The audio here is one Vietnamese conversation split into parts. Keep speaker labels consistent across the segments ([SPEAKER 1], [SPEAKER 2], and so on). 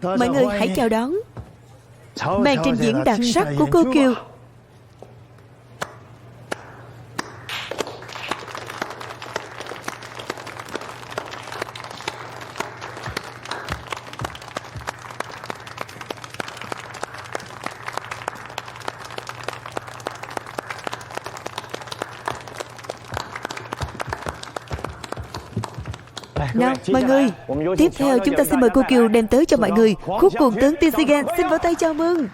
[SPEAKER 1] Mọi người hãy chào đón màn trình diễn đặc sắc của cô Kiều. Nào mọi người, tiếp theo chúng ta xin mời cô Kiều đem tới cho mọi người khúc Cuồng Tướng Tiên Si Gan. Xin vỗ tay chào mừng.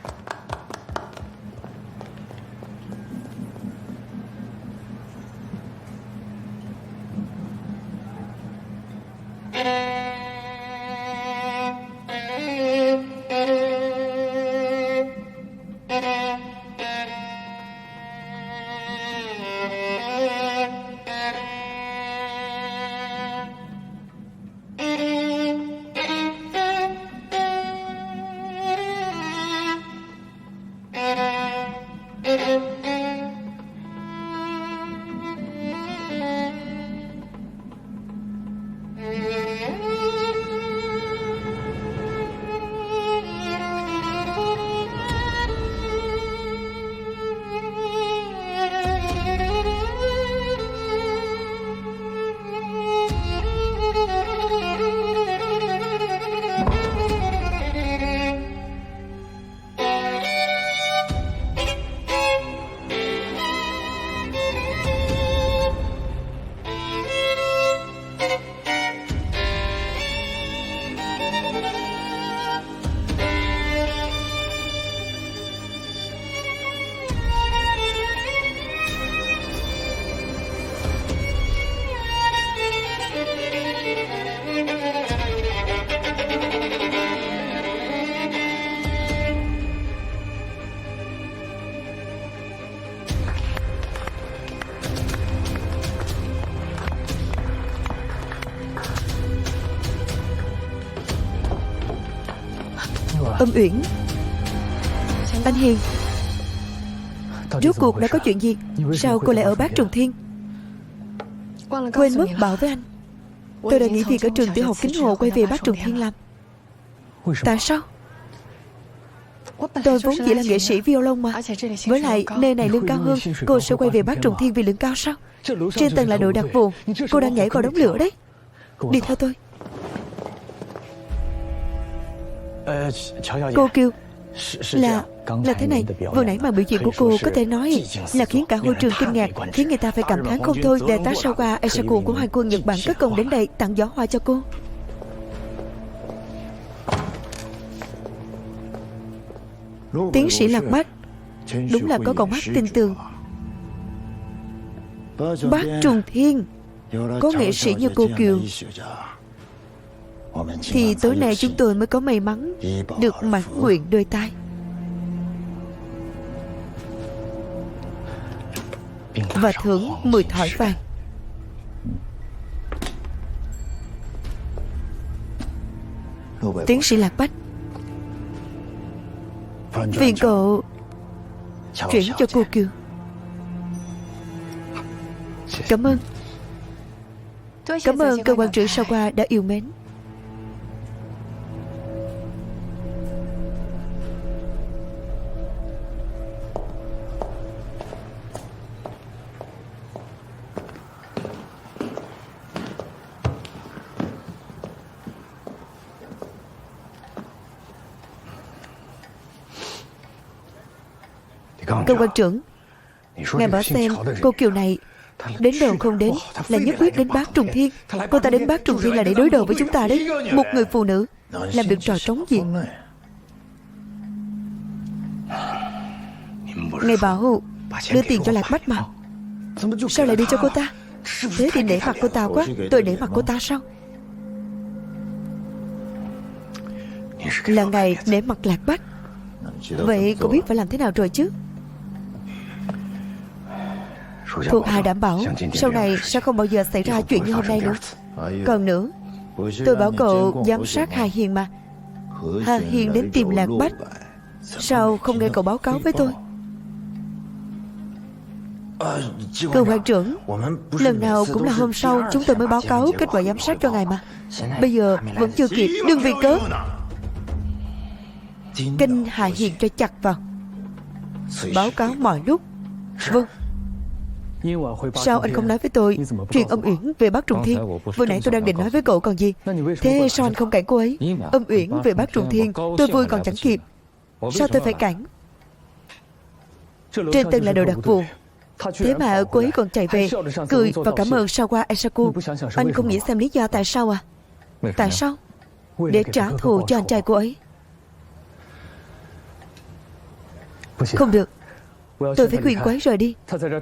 [SPEAKER 1] Âm Uyển, anh Hiền, rốt cuộc đã có chuyện gì? Sao cô lại ở Bát Trùng Thiên? Quên mất bảo với anh, tôi đã nghỉ việc ở trường tiểu học Kính Hồ, quay về Bát Trùng Thiên làm. Tại sao? Tôi vốn chỉ là nghệ sĩ violon mà. Với lại nơi này lương cao hơn, cô sẽ quay về Bát Trùng Thiên vì lương cao sao? Trên tầng là đội đặc vụ, cô đang nhảy vào đống lửa đấy. Đi theo tôi. Cô Kiều, là thế này. Vừa nãy màn biểu diễn của cô có thể nói là khiến cả hội trường kinh ngạc, khiến người ta phải cảm thán không thôi. Đại tá Sawa Eisaku của Hoàng quân Nhật Bản cất công đến đây tặng gió hoa cho cô. Tiến sĩ Lạc Bách đúng là có con mắt tin tưởng. Bát Trùng Thiên có nghệ sĩ như cô Kiều thì tối nay chúng tôi mới có may mắn được mãn nguyện đôi tai. Và thưởng 10 thỏi vàng. Tiến sĩ Lạc Bách, phiền cậu chuyển cho cô Kiều. Cảm ơn. Cảm ơn cơ quan trưởng Sawa đã yêu mến. Cơ quan trưởng, ngài bảo xem cô Kiều này đến đầu không đến là nhất quyết đến Bát Trùng Thiên. Cô ta đến Bát Trùng Thiên là để đối đầu với chúng ta đấy. Một người phụ nữ làm được trò trống gì? Ngài bảo đưa tiền cho Lạc Bách mà, sao lại đưa cho cô ta? Thế thì nể mặt cô ta quá. Tôi nể mặt cô ta sao? Là ngài nể mặt Lạc Bách. Vậy cô biết phải làm thế nào rồi chứ? Thuộc hạ đảm bảo sau này sẽ không bao giờ xảy ra chuyện như hôm nay nữa. Còn nữa, tôi bảo cậu giám sát Hà Hiền mà. Hà Hiền đến tìm Lạc Bách, sao không nghe cậu báo cáo với tôi? Cơ quan trưởng, lần nào cũng là hôm sau chúng tôi mới báo cáo kết quả giám sát cho ngài mà. Bây giờ vẫn chưa kịp, đừng vì cớ. kênh Hạ Hiền cho chặt vào. Báo cáo mọi lúc. Vâng. Sao anh không nói với tôi chuyện Âm Uyển về Bác Trùng Thiên? Vừa nãy tôi đang định nói với cậu còn gì. Thế sao anh không cản cô ấy? Âm Uyển về Bác Trùng Thiên, tôi vui còn chẳng kịp. Sao tôi phải cản? Trên tầng là đồ đặc vụ, thế mà cô ấy còn chạy về cười và cảm ơn Sawa Eisaku. Anh không nghĩ xem lý do tại sao à? Tại sao? Để trả thù cho anh trai cô ấy. Không được, tôi phải khuyên cô ấy rời đi.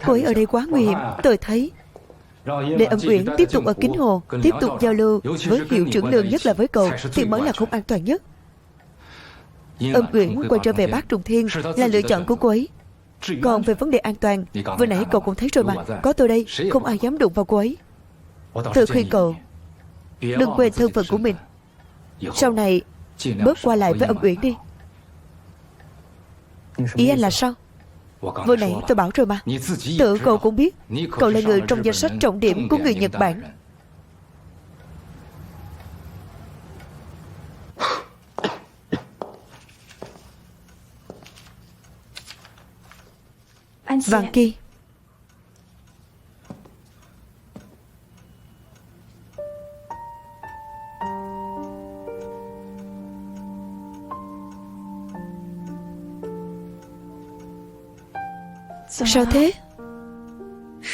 [SPEAKER 1] Cô ấy ở đây quá nguy hiểm. Tôi thấy để Âm Uyển tiếp tục ở Kính Hồ, tiếp tục giao lưu với hiệu trưởng Lương, nhất là với cậu, thì mới là không an toàn nhất. Âm Uyển quay trở về Bác Trùng Thiên là lựa chọn của cô ấy. Còn về vấn đề an toàn, vừa nãy cậu cũng thấy rồi mà, có tôi đây, không ai dám đụng vào cô ấy. Tôi khuyên cậu đừng quên thân phận của mình. Sau này bớt qua lại với Âm Uyển đi. Ý anh là sao? Vừa nãy tôi bảo rồi mà. Tự cậu cũng biết, cậu là người trong danh sách trọng điểm của người Nhật Bản. Vàng Kỳ. Sao thế?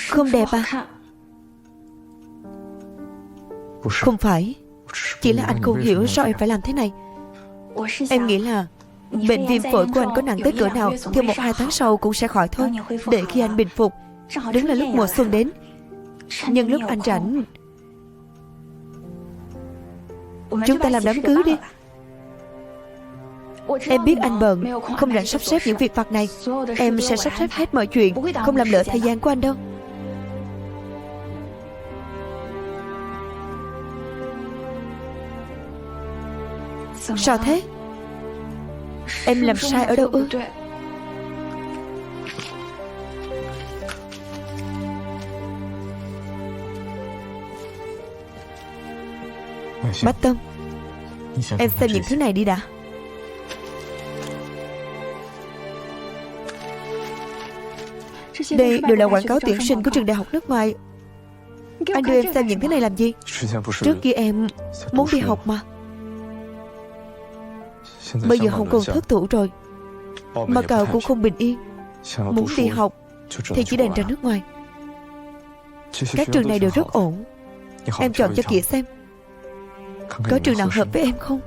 [SPEAKER 1] Không đẹp à? Không phải, chỉ là anh không hiểu sao em phải làm thế này. Em nghĩ là bệnh viêm phổi của anh có nặng tới cỡ nào thì 1-2 tháng sau cũng sẽ khỏi thôi. Để khi anh bình phục, đúng là lúc mùa xuân đến, nhân lúc anh rảnh, chúng ta làm đám cưới đi. Em biết anh bận, không rảnh sắp xếp những việc vặt này. Em sẽ sắp xếp hết mọi chuyện, không làm lỡ thời gian của anh đâu. Sao thế? Em làm sai ở đâu ư? Bách Tâm, em xem những thứ này đi đã. Đây đều là quảng cáo tuyển sinh của trường đại học nước ngoài. Anh đưa em xem những thứ này làm gì? Trước kia em muốn đi học mà. Bây giờ Hồng Kông thất thủ rồi, mà cậu cũng không bình yên. Muốn đi học thì chỉ đành ra nước ngoài. Các trường này đều rất ổn. Em chọn cho kỹ xem, có trường nào hợp với em không?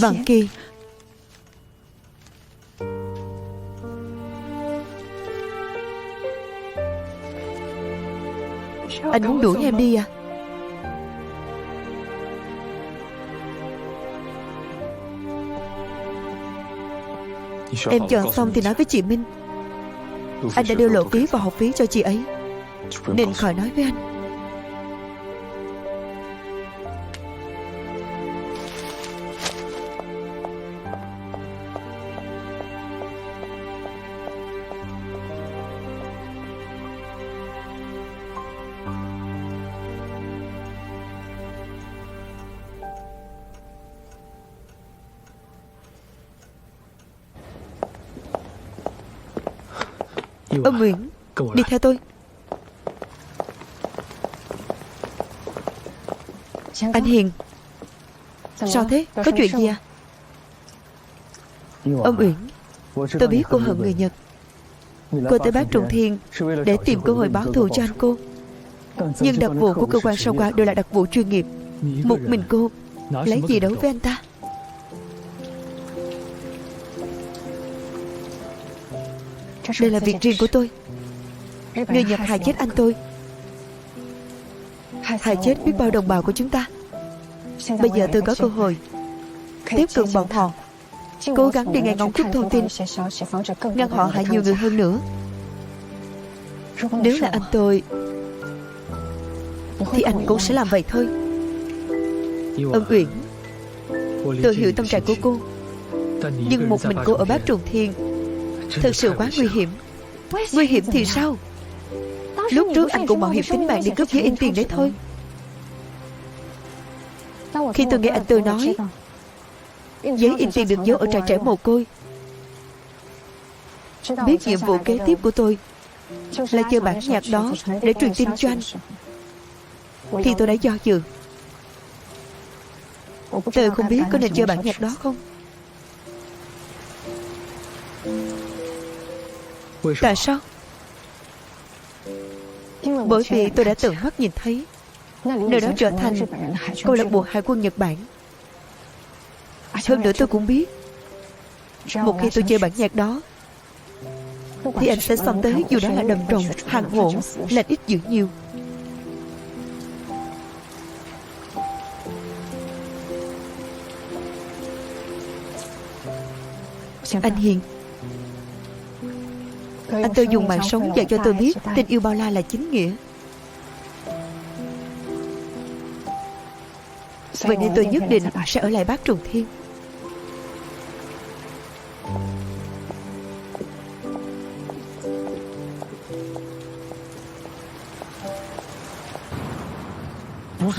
[SPEAKER 1] Vạn Kỳ, anh muốn đuổi em đi à? Em chọn xong thì nói với chị Minh. Anh đã đưa lộ phí và học phí cho chị ấy, nên khỏi nói với anh. Âm Uyển, đi theo tôi. Anh Hiền, sao thế? Có chuyện gì à? Âm Uyển, tôi biết cô hận người Nhật. Cô tới Bác Trùng Thiên để tìm cơ hội báo thù cho anh cô. Nhưng đặc vụ của cơ quan Sawa đều là đặc vụ chuyên nghiệp. Một mình cô lấy gì đấu với anh ta? Đây là việc riêng của tôi. Người Nhật hại chết anh tôi, hại chết biết bao đồng bào của chúng ta. Bây giờ tôi có cơ hội tiếp cận bọn họ, cố gắng đi nghe ngóng chút thông tin, ngăn họ hại nhiều người hơn nữa. Nếu là anh tôi thì anh cũng sẽ làm vậy thôi. Âm Uyển, tôi hiểu tâm trạng của cô, nhưng một mình cô ở Bác Trùng Thiên Thật sự quá nguy hiểm. Nguy hiểm thì sao? Lúc trước anh cũng mạo hiểm tính mạng để cướp giấy in tiền đấy thôi. Khi tôi nghe anh Tư nói giấy in tiền được giấu ở trại trẻ mồ côi, biết nhiệm vụ kế tiếp của tôi là chờ bản nhạc đó để truyền tin cho anh, thì tôi đã do dự. Tôi không biết có nên chơi bản nhạc đó không. Tại sao? Bởi vì tôi đã tận mắt nhìn thấy nơi đó trở thành câu lạc bộ hải quân Nhật Bản. Hơn nữa tôi cũng biết, một khi tôi chơi bản nhạc đó thì anh sẽ xông tới, dù đó là đầm rồng, hàng hộ, là ít dữ nhiều. Anh Hiền, anh Tư dùng mạng sống dạy cho tôi biết tình yêu bao la là chính nghĩa. Vậy nên tôi nhất định sẽ ở lại Bát Trùng Thiên.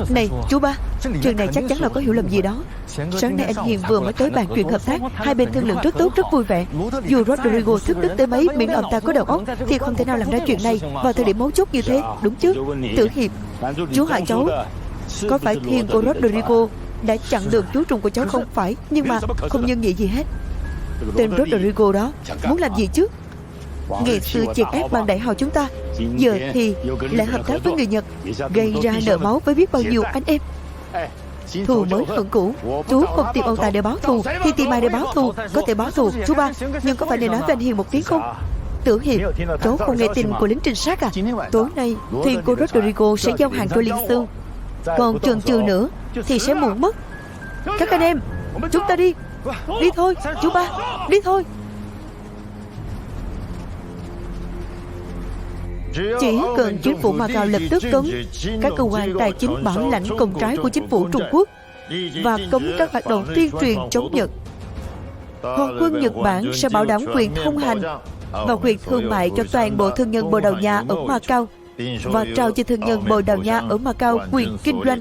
[SPEAKER 1] Này chú ba, chuyện này chắc chắn là có hiểu lầm gì đó. Sáng nay anh Hiền vừa mới tới bàn chuyện hợp tác, hai bên thương lượng rất tốt, rất vui vẻ. Dù Rodrigo thức đức tới mấy, miễn ông ta có đầu óc thì không thể nào làm ra chuyện này vào thời điểm mấu chốt như thế, đúng chứ? Tử Hiệp, chú hại cháu. Có phải thiên của Rodrigo đã chặn đường chú trùng của cháu không phải? Nhưng mà không nhân nhị gì hết. Tên Rodrigo đó muốn làm gì chứ? Ngày xưa triệt ác ban đại hào chúng ta, giờ thì lại hợp tác với người Nhật, gây ra nợ máu với biết bao nhiêu anh em. Thù mới hận cũ. Chú không tìm ông ta để báo thù thì tìm ai để báo thù? Có thể báo thù chú ba, nhưng có phải nên nói với anh Hiền một tiếng không? Tử Hiệp, cháu không nghe tin của lính trinh sát à? Tối nay thiên cô Rodrigo sẽ giao hàng cho Liên Xương, còn chần chừ nữa thì sẽ muộn mất. Các anh em, chúng ta đi. Đi thôi chú ba, đi thôi. Chỉ cần chính phủ Macau lập tức cấm các cơ quan tài chính bảo lãnh công trái của chính phủ Trung Quốc và cấm các hoạt động tuyên truyền chống Nhật, Hoàng quân Nhật Bản sẽ bảo đảm quyền thông hành và quyền thương mại cho toàn bộ thương nhân Bồ Đào Nha ở Macau và trao cho thương nhân Bồ Đào Nha ở Macau quyền kinh doanh.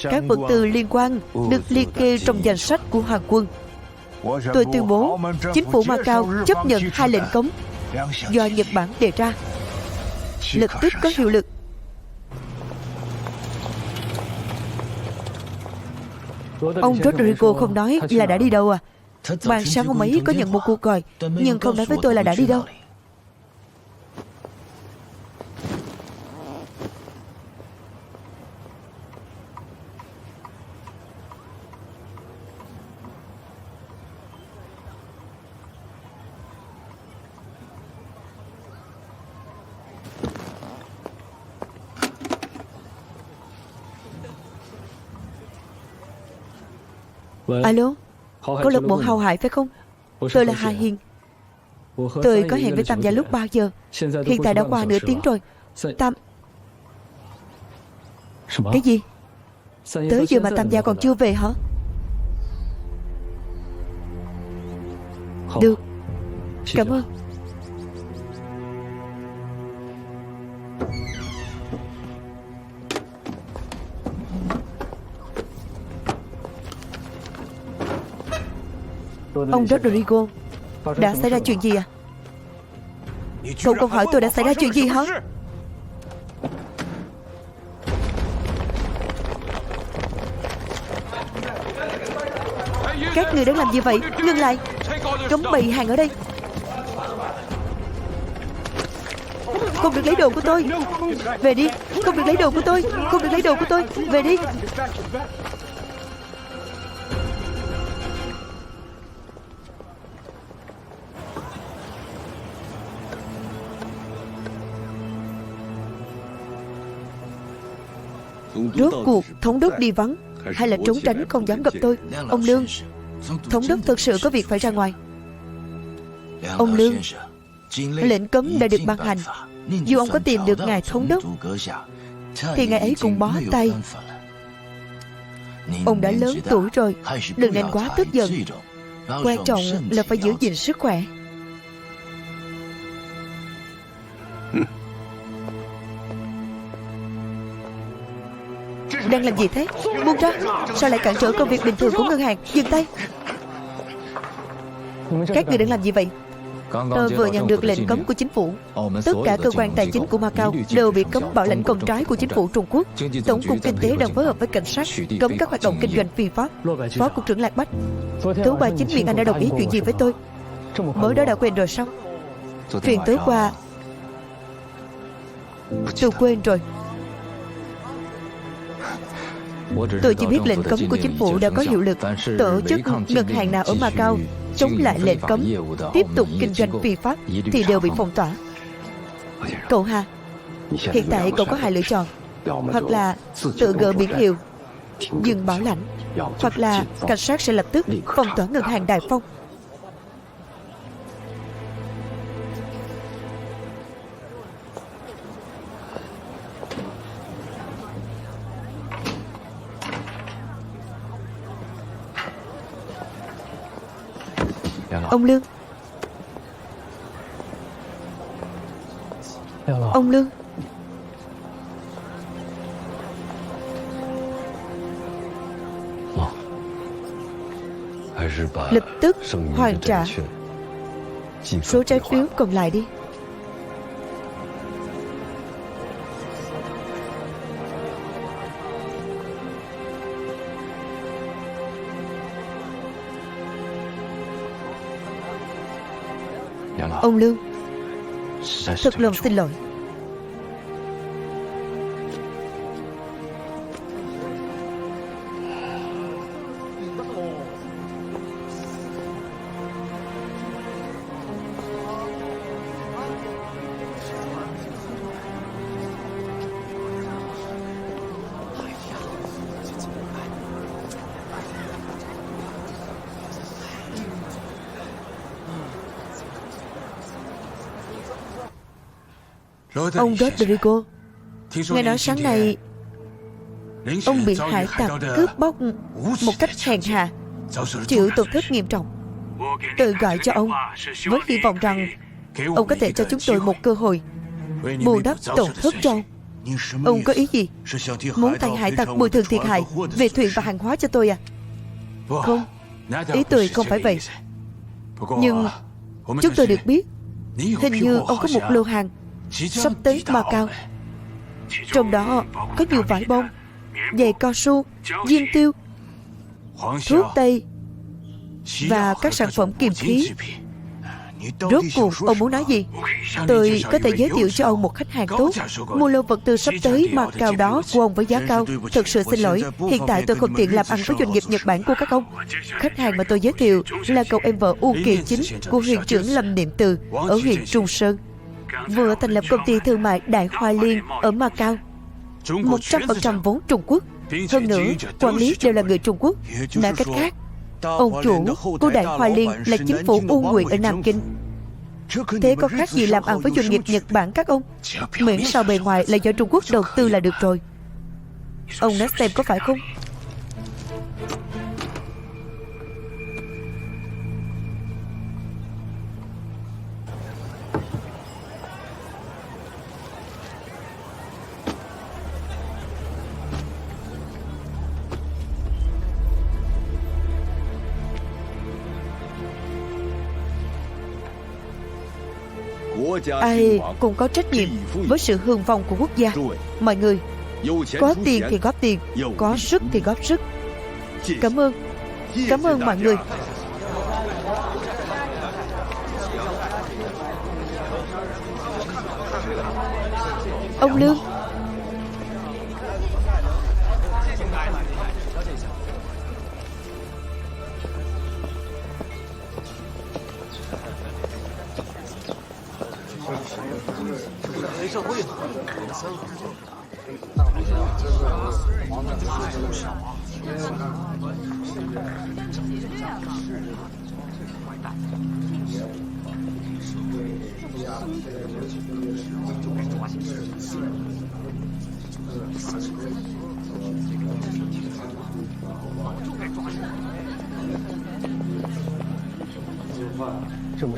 [SPEAKER 1] Các vật tư liên quan được liệt kê trong danh sách của Hoàng quân. Tôi tuyên bố chính phủ Macau chấp nhận hai lệnh cấm do Nhật Bản đề ra, lập tức có hiệu lực. Ông Rodrigo không nói là đã đi đâu à? Ban sáng ông ấy có nhận một cuộc gọi, nhưng không nói với tôi là đã đi đâu. Alo, câu lạc bộ Hào Hải phải không? Tôi là Hà Hiền. Tôi có hẹn với Tam gia lúc 3 giờ. Hiện tại đã qua nửa tiếng rồi. Tam... Cái gì? Tới giờ mà Tam gia còn chưa về hả? Được, cảm ơn. Ông Rodrigo, đã xảy ra chuyện gì à? Cậu còn hỏi tôi đã xảy ra chuyện gì hả? Các người đang làm gì vậy? Ngưng lại. Cấm bày hàng ở đây. Không được lấy đồ của tôi. Về đi. Không được lấy đồ của tôi. Không được lấy đồ của tôi. Về đi. Rốt cuộc thống đốc đi vắng hay là trốn tránh không dám gặp tôi? Ông Lương, thống đốc thực sự có việc phải ra ngoài. Ông Lương, lệnh cấm đã được ban hành. Dù ông có tìm được ngài thống đốc thì ngài ấy cũng bó tay. Ông đã lớn tuổi rồi, đừng nên quá tức giận. Quan trọng là phải giữ gìn sức khỏe. Đang làm gì thế? Buông ra. Sao lại cản trở công việc bình thường của ngân hàng? Dừng tay. Các người đang làm gì vậy? Tôi vừa nhận được lệnh cấm của chính phủ. Tất cả cơ quan tài chính của Macau đều bị cấm bảo lãnh công trái của chính phủ Trung Quốc. Tổng cục Kinh tế đang phối hợp với cảnh sát cấm các hoạt động kinh doanh phi pháp. Phó cục trưởng Lạc Bách, tối qua chính miệng anh đã đồng ý chuyện gì với tôi? Mới đó đã quên rồi sao? Chuyện tối qua tôi quên rồi. Tôi chỉ biết lệnh cấm của chính phủ đã có hiệu lực. Tổ chức ngân hàng nào ở Macau chống lại lệnh cấm tiếp tục kinh doanh phi pháp thì đều bị phong tỏa. Cậu Hà, hiện tại cậu có hai lựa chọn. Hoặc là tự gỡ biển hiệu dừng bảo lãnh, hoặc là cảnh sát sẽ lập tức phong tỏa ngân hàng Đại Phong. Ông Lương. Ông Lương. Lập tức hoàn trả số trái phiếu còn lại đi. Ông Lương, thật lòng xin lỗi. Ông Rodrigo, nghe nói sáng nay ông bị hải tặc cướp bóc một cách hèn hạ, chịu tổn thất nghiêm trọng. Tôi gọi cho ông với hy vọng rằng ông có thể cho chúng tôi một cơ hội bù đắp tổn thất cho ông. Ông có ý gì? Muốn thay hải tặc bồi thường thiệt hại về thuyền và hàng hóa cho tôi à? Không, ý tôi không phải vậy. Nhưng chúng tôi được biết hình như ông có một lô hàng sắp tới Macau. Trong đó có nhiều vải bông, giày cao su, diêm tiêu, thuốc tây và các sản phẩm kiềm khí. Rốt cuộc ông muốn nói gì? Tôi có thể giới thiệu cho ông một khách hàng tốt, mua lô vật tư sắp tới Macau đó của ông với giá cao. Thật sự xin lỗi, hiện tại tôi không tiện làm ăn với doanh nghiệp Nhật Bản của các ông. Khách hàng mà tôi giới thiệu là cậu em vợ U Kỳ Chính của huyện trưởng Lâm Niệm Từ ở huyện Trung Sơn, vừa thành lập công ty thương mại Đại Hoa Liên ở Macau, 100% vốn Trung Quốc. Hơn nữa, quản lý đều là người Trung Quốc. Nói cách khác, ông chủ của Đại Hoa Liên là chính phủ U Nguyện ở Nam Kinh. Thế có khác gì làm ăn với doanh nghiệp Nhật Bản các ông? Miễn sao bề ngoài là do Trung Quốc đầu tư là được rồi. Ông nói xem có phải không? Ai cũng có trách nhiệm với sự hưng vong của quốc gia. Mọi người, có tiền thì góp tiền, có sức thì góp sức. Cảm ơn. Cảm ơn mọi người. Ông Lương.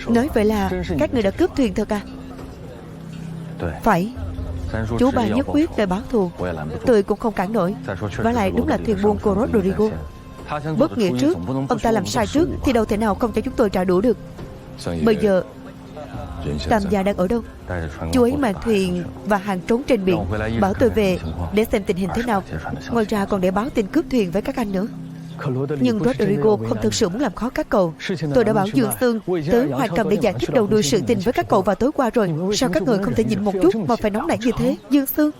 [SPEAKER 1] Nói vậy là các người đã cướp thuyền thật à? Phải. Chú ba nhất quyết để báo thù, tôi cũng không cản nổi. Và lại đúng là thuyền buôn của Rodrigo. Bất nghĩa trước, ông ta làm sai trước thì đâu thể nào không cho chúng tôi trả đũa được. Bây giờ Tam gia đang ở đâu? Chú ấy mang thuyền và hàng trốn trên biển, bảo tôi về để xem tình hình thế nào. Ngoài ra còn để báo tin cướp thuyền với các anh nữa. Nhưng Rodrigo không thực sự muốn làm khó các cậu. Tôi đã bảo Dương Sương tới Hoa Cầm để giải thích đầu đuôi sự tình với các cậu vào tối qua rồi. Sao các người không thể nhịn một chút mà phải nóng nảy như thế, Dương Sương?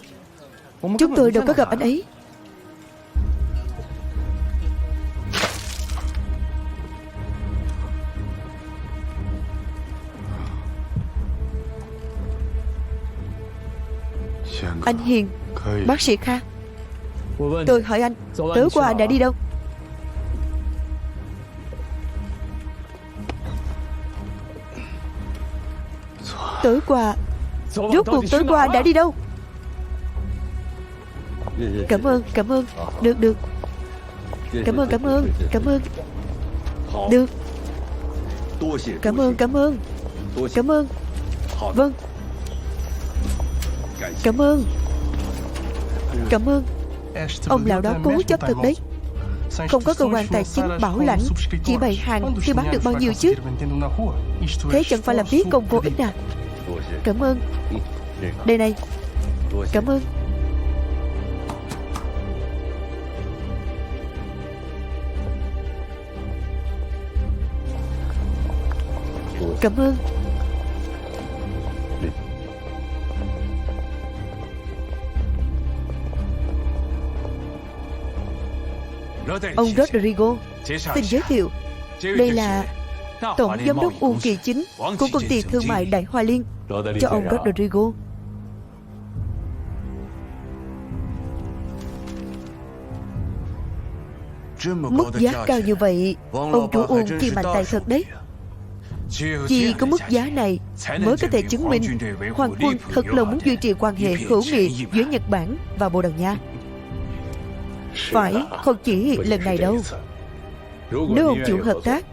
[SPEAKER 1] Chúng tôi đâu có gặp anh ấy. Anh Hiền, bác sĩ Kha, tôi hỏi anh, tối qua anh đã đi đâu? Tối qua, rốt cuộc tối qua anh đã đi đâu? Cảm ơn. Được. Cảm ơn. Được. Cảm ơn. Vâng. Cảm ơn. Ông lão đó cố chấp thật đấy. Không có cơ quan tài chính bảo lãnh, chỉ bày hàng thì bán được bao nhiêu chứ? Thế chẳng phải là phí công vô ích à? Cảm ơn. Đây này. Cảm ơn. Cảm ơn. Ông Rodrigo, xin giới thiệu, đây là Tổng Giám đốc Uông Kỳ Chính của công ty thương mại Đại Hoa Liên. Cho ông Rodrigo. Mức giá cao như vậy, ông chủ Uông chi mạnh tay thật đấy. Chỉ có mức giá này mới có thể chứng minh Hoàng quân thật lòng muốn duy trì quan hệ hữu nghị giữa Nhật Bản và Bồ Đào Nha. Phải, không chỉ lần này đâu. Nếu ông chịu hợp tác,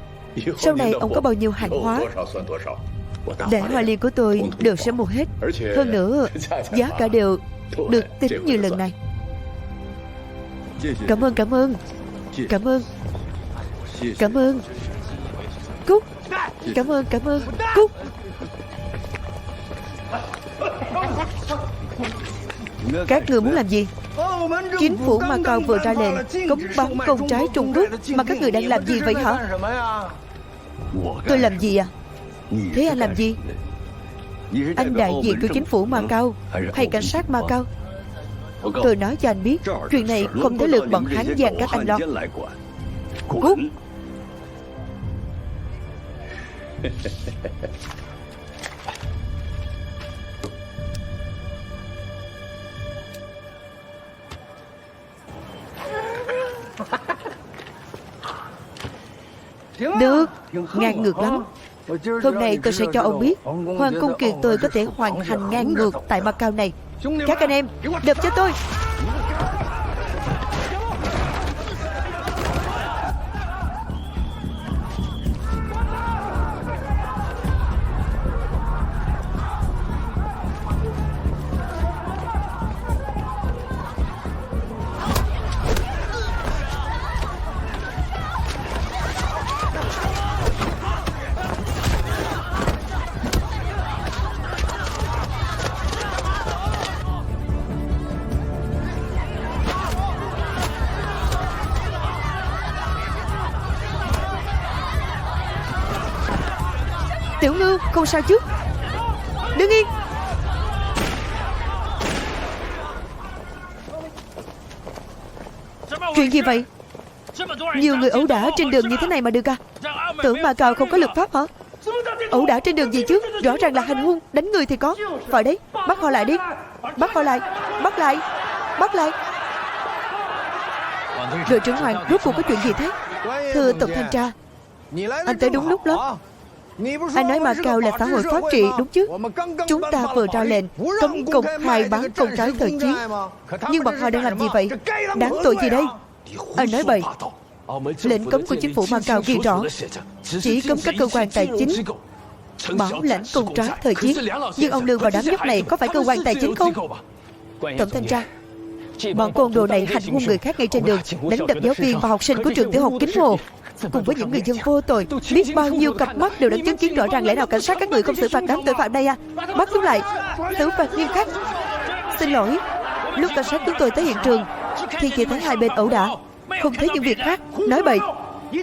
[SPEAKER 1] sau này ông có bao nhiêu hàng hóa, Đại Hoa Liên của tôi đều sẽ mua hết. Hơn nữa, giá cả đều được tính như lần này. Cảm ơn. Cút. Cảm ơn. Cút. Các người muốn làm gì? Chính phủ Macau vừa ra lệnh cấm bán công trái Trung Quốc, mà các người đang làm gì vậy hả? Tôi làm gì à? Thế anh làm gì? Anh đại diện của chính phủ Macau hay cảnh sát Macau? Tôi nói cho anh biết, chuyện này không thể lượt bọn Hán Giang các anh lo. Cút. Được, ngang ngược lắm. Hôm nay tôi sẽ cho ông biết Hoàng cung Kiền tôi có thể hoành hành ngang ngược tại Macau này. Các anh em, đập cho tôi. Tiểu Ngư, không sao chứ? Đứng yên. Chuyện gì vậy? Nhiều người ẩu đả trên đường như thế này mà được à? Tưởng Macau không có luật pháp hả? Ẩu đả trên đường gì chứ? Rõ ràng là hành hung, đánh người thì có. Phải đấy, bắt họ lại đi. Bắt họ lại. Bắt lại. Bắt lại. Đội trưởng Hoàng, rốt cuộc có chuyện gì thế? Thưa Tổng thanh tra, anh tới đúng lúc đó. Anh nói Macau là xã hội pháp trị đúng chứ? Chúng ta vừa ra lệnh cấm công khai bán công trái thời chiến, nhưng bọn họ đang làm gì vậy? Đáng tội gì đây? Anh nói bậy. Lệnh cấm của chính phủ Macau ghi rõ chỉ cấm các cơ quan tài chính Bảo lãnh công trái thời chiến. Nhưng ông Lương và đám nhóc này có phải cơ quan tài chính không? Tổng thanh tra, bọn côn đồ này hành hung người khác ngay trên đường, đánh đập giáo viên và học sinh của trường tiểu học Kính Hồ, cùng với những người dân vô tội. Biết bao nhiêu cặp mắt đều đã chứng kiến rõ ràng. Lẽ nào cảnh sát các người không xử phạt đám tội phạm đây à? Bắt chúng lại, xử phạt nghiêm khắc. Xin lỗi, lúc cảnh sát chúng tôi tới hiện trường thì chỉ thấy hai bên ẩu đả, không thấy những việc khác. Nói bậy.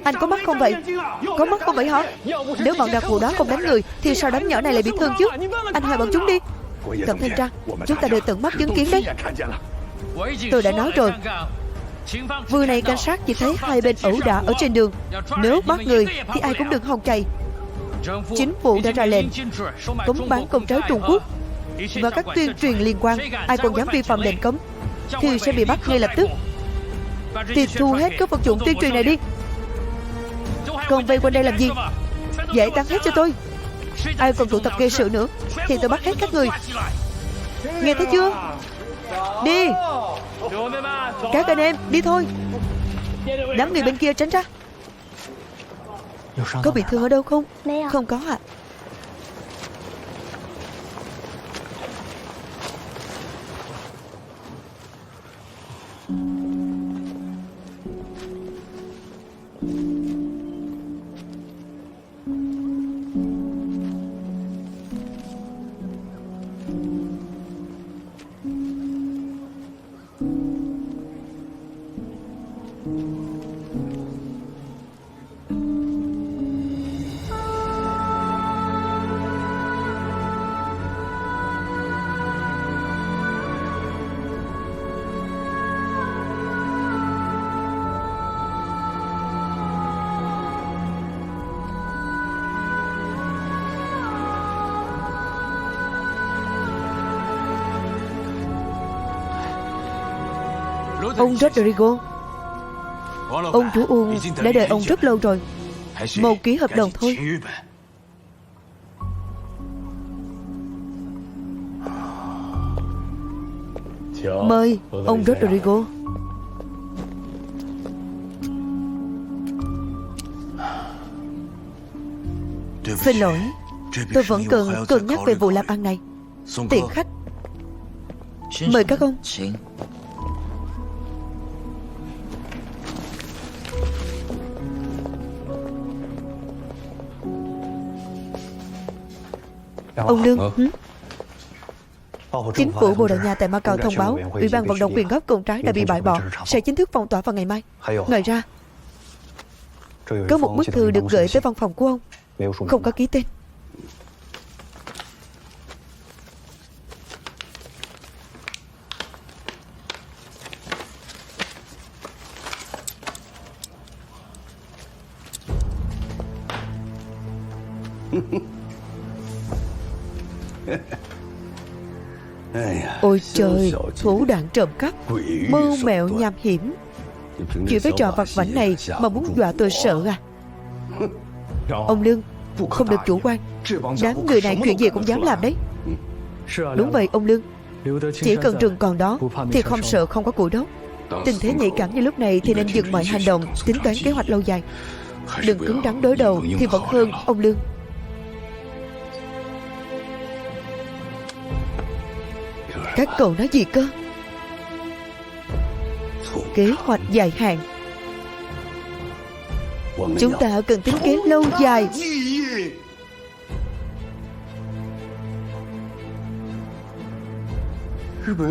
[SPEAKER 1] Anh có mắt không vậy? Có mắt không vậy hả? Nếu bọn đặc vụ đó không đánh người thì sao đám nhỏ này lại bị thương chứ? Anh hỏi bọn chúng đi. Tổng thanh tra, chúng ta đều tận mắt chứng kiến đấy. Tôi đã nói rồi, vừa này cảnh sát chỉ thấy hai bên ẩu đả ở trên đường. Nếu bắt người thì ai cũng đừng hòng chạy. Chính phủ đã ra lệnh cấm bán công trái Trung Quốc và các tuyên truyền liên quan. Ai còn dám vi phạm lệnh cấm thì sẽ bị bắt ngay lập tức. Thì thu hết các vật dụng tuyên truyền này đi. Còn vây quanh đây làm gì? Giải tán hết cho tôi. Ai còn tụ tập gây sự nữa thì tôi bắt hết các người. Nghe thấy chưa? Đi. Các anh em đi thôi. Đám người bên kia tránh ra. Có bị thương ở đâu không? Không có ạ. Ông Rodrigo, ông chủ Uông đã đợi ông rất lâu rồi. Mau ký hợp đồng thôi. Mời ông Rodrigo. Xin lỗi, tôi vẫn cần cân nhắc về vụ làm ăn này. Tiện khách. Mời các ông. Ông Lương, chính phủ Bồ Đào Nha tại Macau thông báo Ủy ban vận động quyên góp công trái đã bị bãi bỏ, sẽ chính thức phong tỏa vào ngày mai. Ngoài ra, có một bức thư được gửi tới văn phòng của ông, không có ký tên. Ôi trời, thủ đoạn trộm cắp, mưu mẹo nham hiểm. Chỉ với trò vặt vãnh này mà muốn dọa tôi sợ à? Ông Lương, không được chủ quan. Đám người này chuyện gì cũng dám làm đấy. Đúng vậy ông Lương, chỉ cần rừng còn đó thì không sợ không có củi đốt. Tình thế nhạy cảm như lúc này thì nên dừng mọi hành động, tính toán kế hoạch lâu dài. Đừng cứng rắn đối đầu thì vẫn hơn ông Lương. Các cậu nói gì cơ? Kế hoạch dài hạn. Chúng ta cần tính kế lâu dài.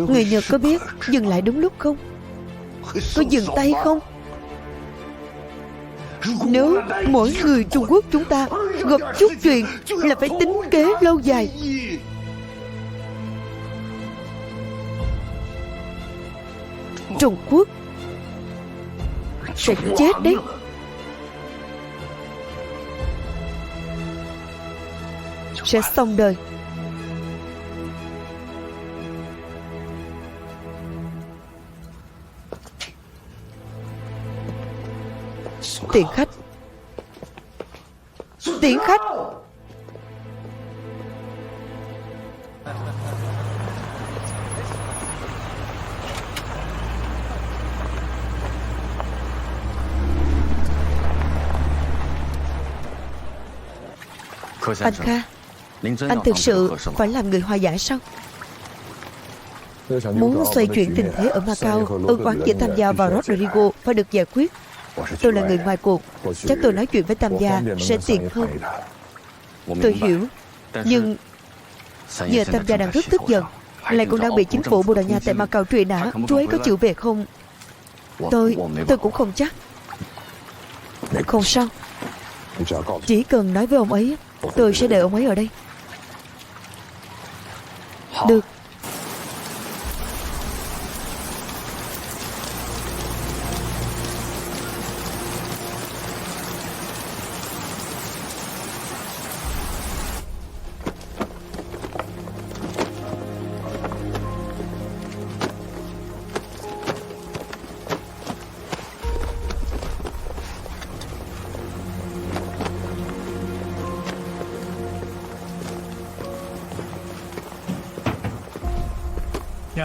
[SPEAKER 1] Người Nhật có biết dừng lại đúng lúc không? Có dừng tay không? Nếu mỗi người Trung Quốc chúng ta gặp chút chuyện là phải tính kế lâu dài. Trung Quốc sẽ chết đấy. Sẽ xong đời. Tiễn khách. Tiễn khách. Anh Kha, Anh thực sự phải làm người hòa giải sao? Muốn xoay chuyển tình thế ở Macau, ân oán giữa Tam gia và Rodrigo phải được giải quyết. Tôi là người ngoài cuộc, chắc tôi nói chuyện với Tam gia sẽ tiện hơn. Tôi hiểu, nhưng giờ Tam gia đang rất tức giận, lại còn đang bị chính phủ Bồ Đào Nha tại Macau truy nã. Chú ấy có chịu về không? Tôi cũng không chắc. Không sao, chỉ cần nói với ông ấy, tôi sẽ đợi ông ấy ở đây. Được.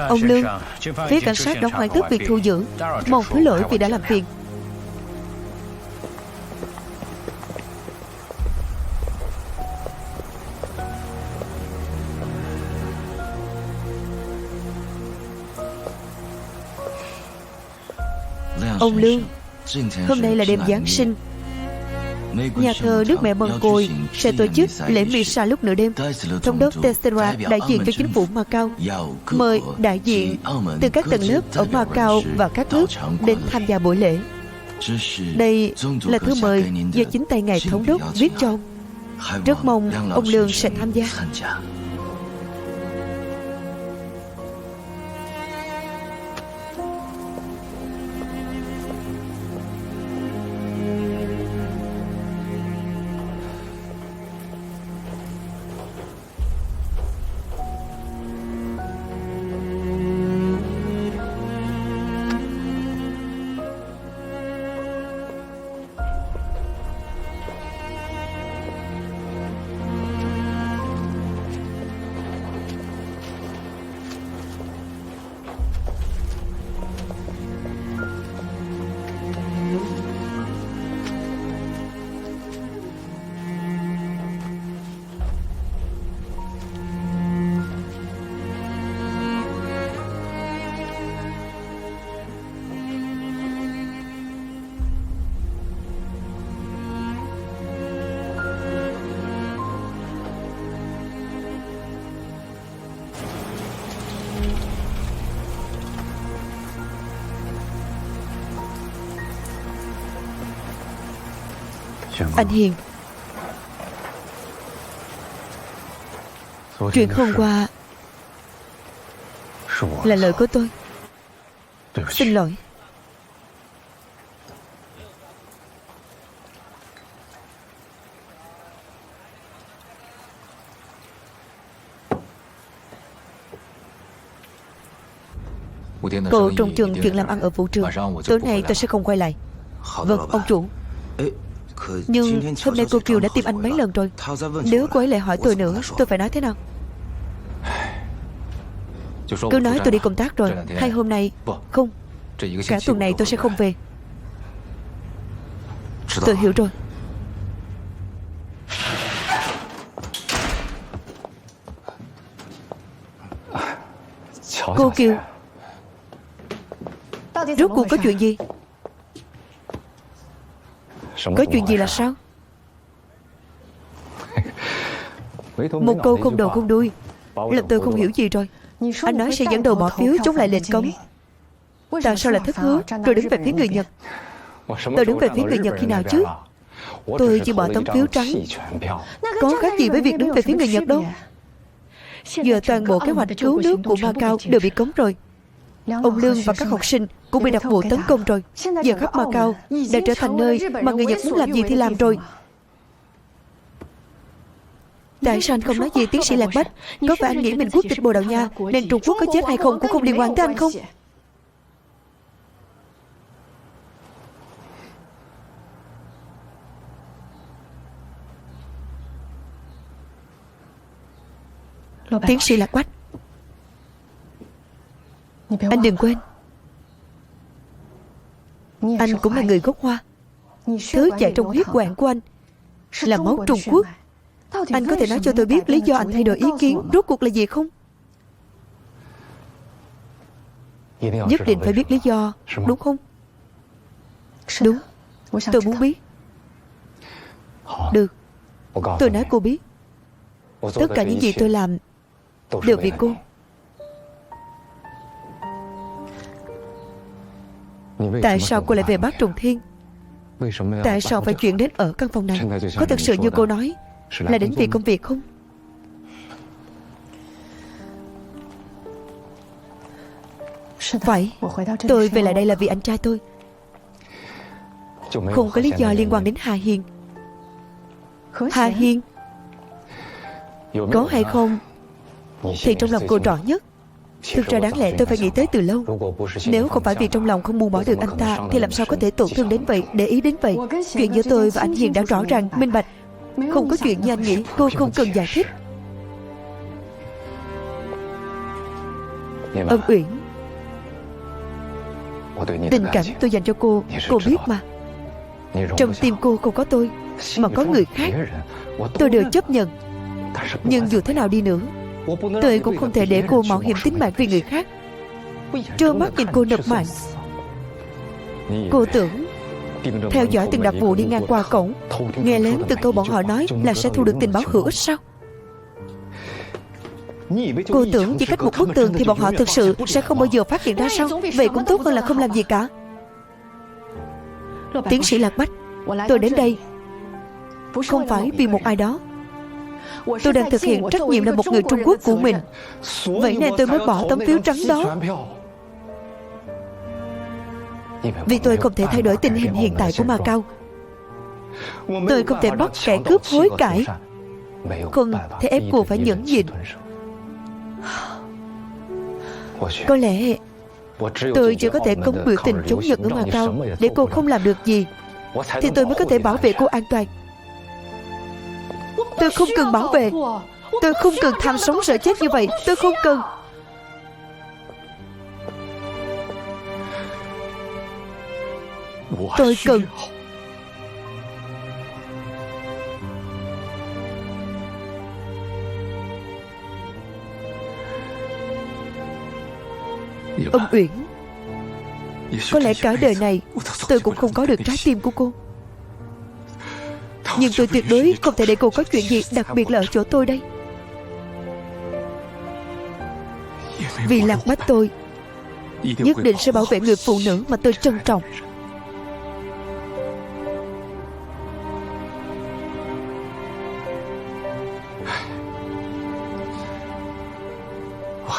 [SPEAKER 1] Ông Lương, phía cảnh sát đã hoàn tất việc thu giữ, mong thứ lỗi vì đã làm phiền. Ông Lương, hôm nay là đêm Giáng sinh. Nhà thờ Đức Mẹ Mân Côi sẽ tổ chức lễ Misa lúc nửa đêm. Thống đốc Teixeira đại diện cho chính phủ Macau mời đại diện từ các tầng lớp ở Macau và các nước đến tham gia buổi lễ. Đây là thư mời do chính tay ngài thống đốc viết cho ông. Rất mong ông Lương sẽ tham gia. Anh Hiền, chuyện hôm qua là lỗi của tôi. Xin lỗi. Cậu trông chừng chuyện làm ăn ở vũ trường. Tối nay tôi sẽ không quay lại. Vâng, ông chủ. Nhưng hôm nay cô Kiều đã tìm anh mấy lần rồi. Nếu cô ấy lại hỏi tôi nữa, tôi phải nói thế nào? Cứ nói tôi đi công tác rồi. Hay hôm nay? Không, cả tuần này tôi sẽ không về. Tôi hiểu rồi. Cô Kiều, rốt cuộc có chuyện gì? Có chuyện gì là sao? Một câu không đầu không đuôi, làm tôi không hiểu gì rồi. Anh nói sẽ dẫn đầu bỏ phiếu chống lại lệnh cấm. Tại sao lại thất hứa rồi đứng về phía người Nhật? Tôi đứng về phía người Nhật khi nào chứ? Tôi chỉ bỏ tấm phiếu trắng. Có khác gì với việc đứng về phía người Nhật đâu. Giờ toàn bộ kế hoạch cứu nước của Macau đều bị cấm rồi. Ông Lương và các học sinh cũng bị đặc vụ tấn công rồi. Giờ khắp Macau đã trở thành nơi mà người Nhật muốn làm gì thì làm rồi. Tại sao anh không nói gì tiến sĩ Lạc Bách? Có phải anh nghĩ mình quốc tịch Bồ Đào Nha nên Trung Quốc có chết hay không cũng không liên quan tới anh không? Tiến sĩ Lạc Bách, anh đừng quên, anh cũng là người gốc Hoa. Thứ chạy trong huyết quản của anh là máu Trung Quốc. Anh có thể nói cho tôi biết lý do anh thay đổi ý kiến rốt cuộc là gì không? Nhất định phải biết lý do, đúng không? Đúng, tôi muốn biết. Được, tôi nói cô biết. Tất cả những gì tôi làm đều vì cô. Tại sao cô lại về Bát Trùng Thiên? Tại sao phải chuyển đến ở căn phòng này? Có thật sự như cô nói là đến vì công việc không? Phải, tôi về lại đây là vì anh trai tôi. Không có lý do liên quan đến Hà Hiên. Hà Hiên có hay không thì trong lòng cô rõ nhất. Thực ra đáng lẽ tôi phải nghĩ tới từ lâu. Nếu không phải vì trong lòng không buông bỏ được anh ta thì làm sao có thể tổn thương đến vậy, để ý đến vậy. Chuyện giữa tôi và anh Hiền đã rõ ràng, minh bạch. Không có chuyện như anh nghĩ. Cô không cần giải thích. Ân Uyển, tình cảm tôi dành cho cô biết mà. Trong tim cô không có tôi mà có người khác, tôi đều chấp nhận. Nhưng dù thế nào đi nữa, tôi cũng không thể để cô mạo hiểm tính mạng vì người khác. Trơ mắt nhìn cô nộp mạng. Cô tưởng theo dõi từng đặc vụ đi ngang qua cổng, nghe lén từng câu bọn họ nói là sẽ thu được tình báo hữu ích sao? Cô tưởng chỉ cách một bức tường thì bọn họ thực sự sẽ không bao giờ phát hiện ra sao? Vậy cũng tốt hơn là không làm gì cả. Tiến sĩ Lạc Bách, tôi đến đây không phải vì một ai đó. Tôi đang thực hiện trách nhiệm là một người Trung Quốc của mình. Vậy nên tôi mới bỏ tấm phiếu trắng đó. Vì tôi không thể thay đổi tình hình hiện tại của Macau. Tôi không thể bắt kẻ cướp hối cải, không thể ép cô phải nhẫn nhịn. Có lẽ tôi chỉ có thể cống biểu tình chống Nhật ở Macau để cô không làm được gì, thì tôi mới có thể bảo vệ cô an toàn. Tôi không cần bảo vệ. Tôi không cần tham sống sợ chết như vậy. Tôi không cần. Tôi cần. Ông Uyển, có lẽ cả đời này tôi cũng không có được trái tim của cô. Nhưng tôi tuyệt đối không thể để cô có chuyện gì, đặc biệt là ở chỗ tôi đây. Vì Lạc Bách tôi nhất định sẽ bảo vệ người phụ nữ mà tôi trân trọng.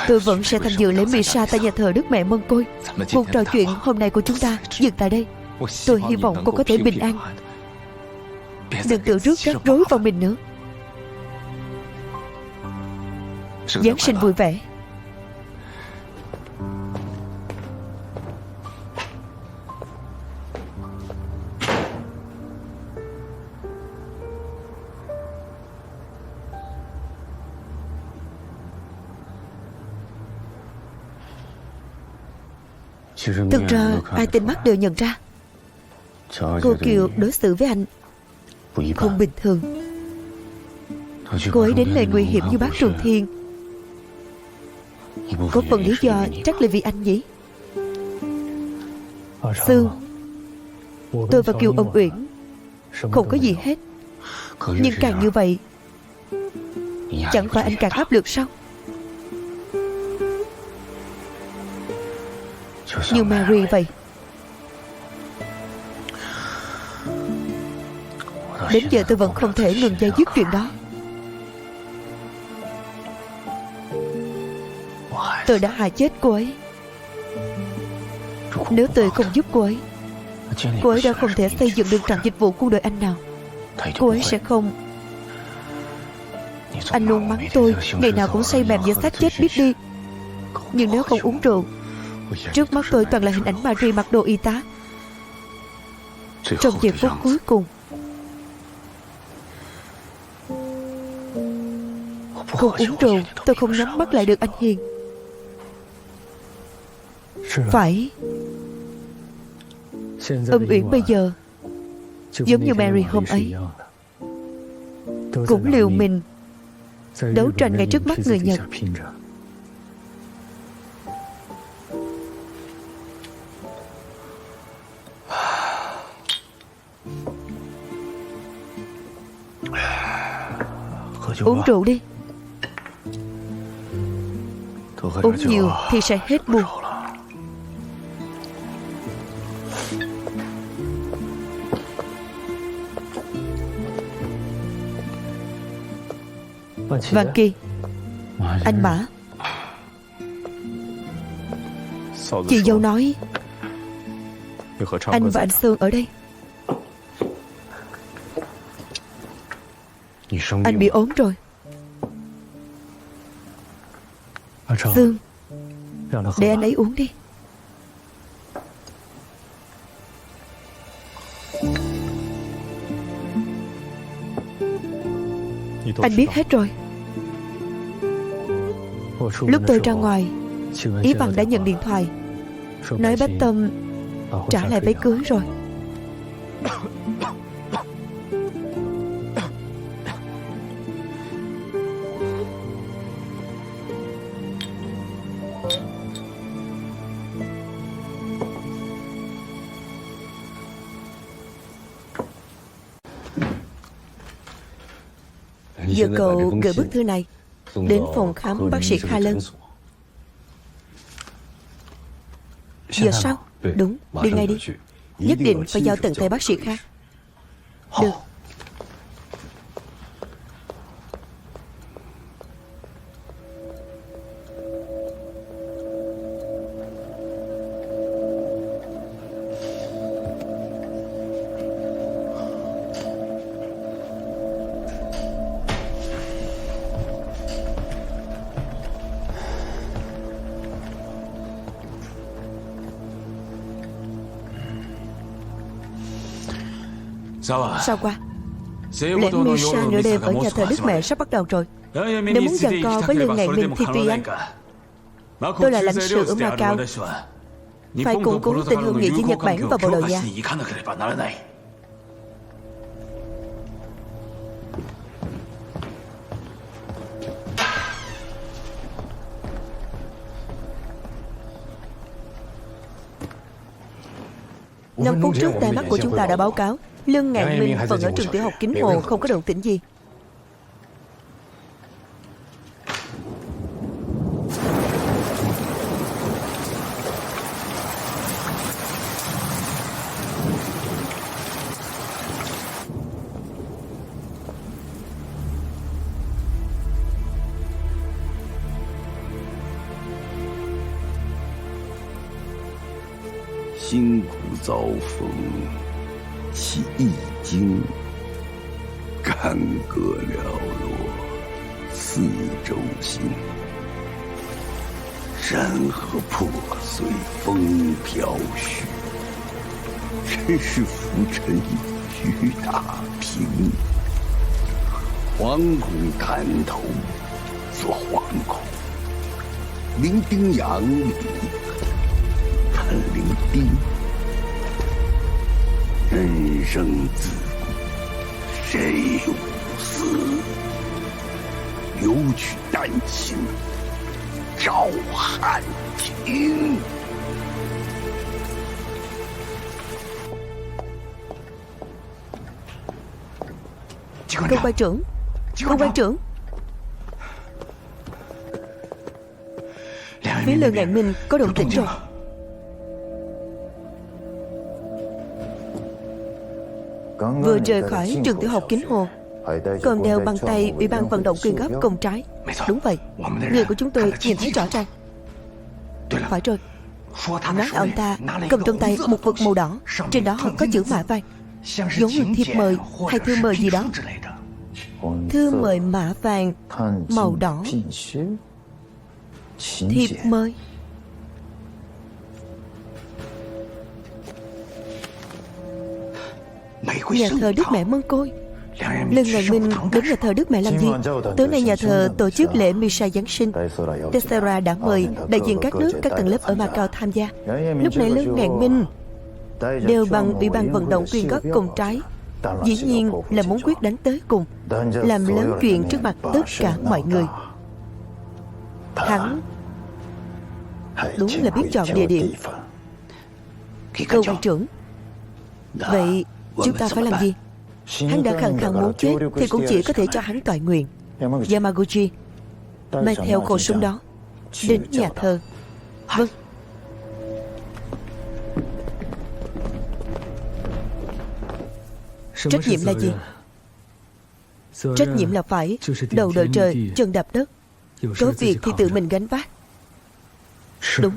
[SPEAKER 1] Tôi vẫn sẽ tham dự lễ Misa tại nhà thờ Đức Mẹ Mân Côi. Cuộc trò chuyện hôm nay của chúng ta dừng tại đây. Tôi hy vọng cô có thể bình an, đừng tự rước rắc rối vào mình nữa. Giáng sinh vui vẻ. Thực ra ai tên mắt đều nhận ra cô Kiều đối xử với anh không bình thường. Cô ấy đến nơi nguy hiểm như Bát Trùng Thiên, có phần lý do chắc là vì anh nhỉ? Sương, tôi và Kiều Ân Uyển không có gì hết. Nhưng càng như vậy, chẳng phải anh càng áp lực sao? Như Mary vậy. Đến giờ tôi vẫn không thể ngừng dây dứt chuyện đó. Tôi đã hại chết cô ấy. Nếu tôi không giúp cô ấy đã không thể xây dựng được trạm dịch vụ quân đội Anh nào. Cô ấy sẽ không. Anh luôn mắng tôi ngày nào cũng say mềm như xác chết biết đi. Nhưng nếu không uống rượu, trước mắt tôi toàn là hình ảnh Marie mặc đồ y tá. Trong giây phút cuối cùng, không uống rượu, tôi không nhắm mắt lại được anh Hiền. Phải. Ân Uyển bây giờ giống như Mary hôm ấy, cũng liều mình đấu tranh ngay trước mắt người Nhật. Uống rượu đi. Uống nhiều thì sẽ hết buồn. Vạn Kỳ, anh Mã, chị dâu nói anh và anh Sương ở đây. Anh bị ốm rồi. Sương, để anh ấy uống đi. Anh biết hết rồi. Lúc tôi ra ngoài, Ý Bằng đã nhận điện thoại nói Bách Tâm trả lại váy cưới rồi. Giờ cậu gửi bức thư này đến phòng khám bác sĩ Kha Lân. Giờ sao? Đúng, đi ngay đi. Nhất định phải giao tận tay bác sĩ Kha. Được. Sao qua? Lễ Misa nửa đêm ở nhà thờ Đức Mẹ sắp bắt đầu rồi. Nếu muốn giằng co với Lương Ngạn Minh thì tùy anh. Tôi là lãnh sự ở Macau, phải củng cố tình hữu nghị với Nhật Bản và Bồ Đào Nha. Năm phút trước tai mắt của chúng ta đã báo cáo Lương Ngạn Minh vẫn ở trường tiểu học Kính Hồ, không có động tĩnh gì.
[SPEAKER 2] 新谷遭逢，其易经，干戈寥落，四周星。山河破碎，风飘絮，尘世浮沉，雨打平。惶恐滩头，作惶恐。零丁洋里。看伶仃，人生自古谁无死？留取丹青照汗青。
[SPEAKER 1] Công quan trưởng, công quan trưởng. Phía Lương Ngạn Minh có động tĩnh rồi. Vừa rời khỏi trường tiểu học Kính Hồ, còn đeo băng tay Ủy ban vận động quyên góp công trái. Đúng vậy, người của chúng tôi nhìn thấy rõ ràng. Phải rồi, nói ông ta cầm trong tay một vật màu đỏ, trên đó có chữ mạ vàng, giống như thiệp mời hay thư mời gì đó. Thư mời mạ vàng màu đỏ, thiệp mời. Nhà thờ Đức Mẹ Mân Côi. Lương Ngạn Minh đến nhà thờ Đức Mẹ làm gì? Tối nay nhà thờ tổ chức lễ Misa Giáng sinh. Tessera đã mời đại diện các nước, các tầng lớp ở Macau tham gia. Lúc này Lương Ngạn Minh đều bằng Ủy ban vận động quyên góp công trái Dĩ nhiên là muốn quyết đánh tới cùng, làm lớn chuyện trước mặt tất cả mọi người. Hắn đúng là biết chọn địa điểm. Cơ quan trưởng, vậy chúng ta phải làm gì? Hắn đã khăng khăng muốn chết thì cũng chỉ có thể cho hắn toại nguyện. Yamaguchi mang theo khẩu súng đó đến nhà thờ. Vâng. Trách nhiệm là gì? Trách nhiệm là phải đầu đỡ trời, chân đạp đất. Có việc thì tự mình gánh vác. Đúng.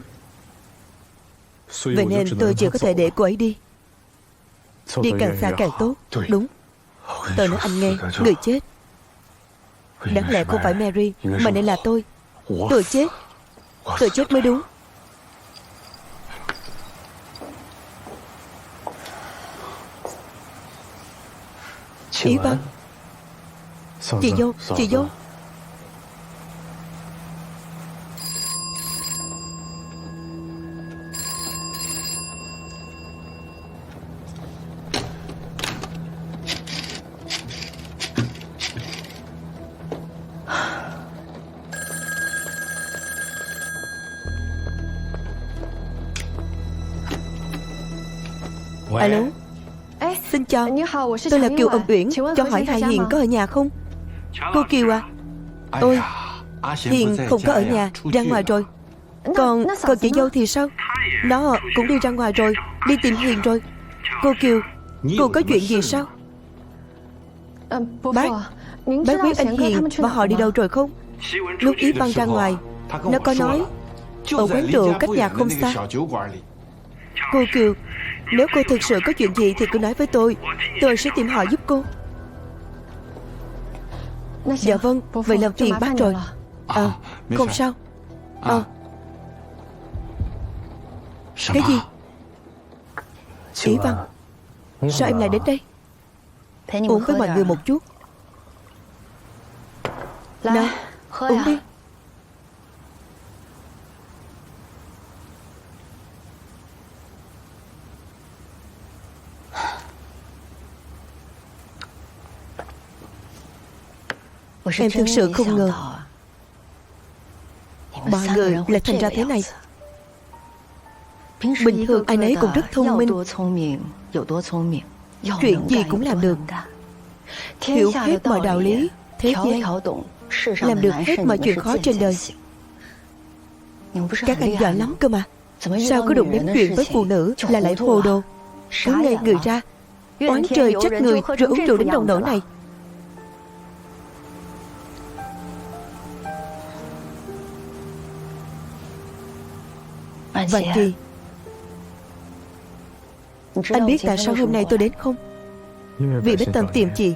[SPEAKER 1] Vậy nên tôi chỉ có thể để cô ấy đi. Đi càng xa càng tốt. Đúng. Tôi nói anh nghe, người chết đáng lẽ không phải Mary mà nên là tôi. Tôi chết. Tôi chết mới đúng. Ý Văn, chị dâu, chị dâu. Alo. Xin chào, tôi là Kiều Âm Uyển. Cho hỏi Hai Hiền có ở nhà không? Cô Kiều à? Ôi, Hiền không có ở nhà, ra ngoài rồi. Còn chị dâu thì sao? Nó cũng đi ra ngoài rồi, đi tìm Hiền rồi. Cô Kiều, cô có chuyện gì sao? Bác biết anh Hiền và họ đi đâu rồi không? Lúc Ý Văn ra ngoài, nó có nói ở quán rượu cách nhà không xa. Cô Kiều, nếu cô thực sự có chuyện gì thì cứ nói với tôi sẽ tìm họ giúp cô. Dạ vâng, vậy làm phiền bác rồi. Không sao. Cái gì? Ý Văn, sao em lại đến đây? Uống với mọi người một chút. Nào, uống đi. Em thực sự không ngờ mọi người lại thành ra thế này. Bình thường ai nấy cũng rất thông minh, chuyện gì cũng làm được, hiểu hết mọi đạo lý thế gian, làm được hết mọi chuyện khó trên đời. Các anh giỏi lắm cơ mà. Sao có đụng đến chuyện với phụ nữ là lại hồ đồ, cứ ngây người ra, oán trời trách người rồi uống rượu đến nông nỗi này. Vậy thì anh biết tại sao hôm nay tôi đến không? Vì Bích Tâm tìm chị,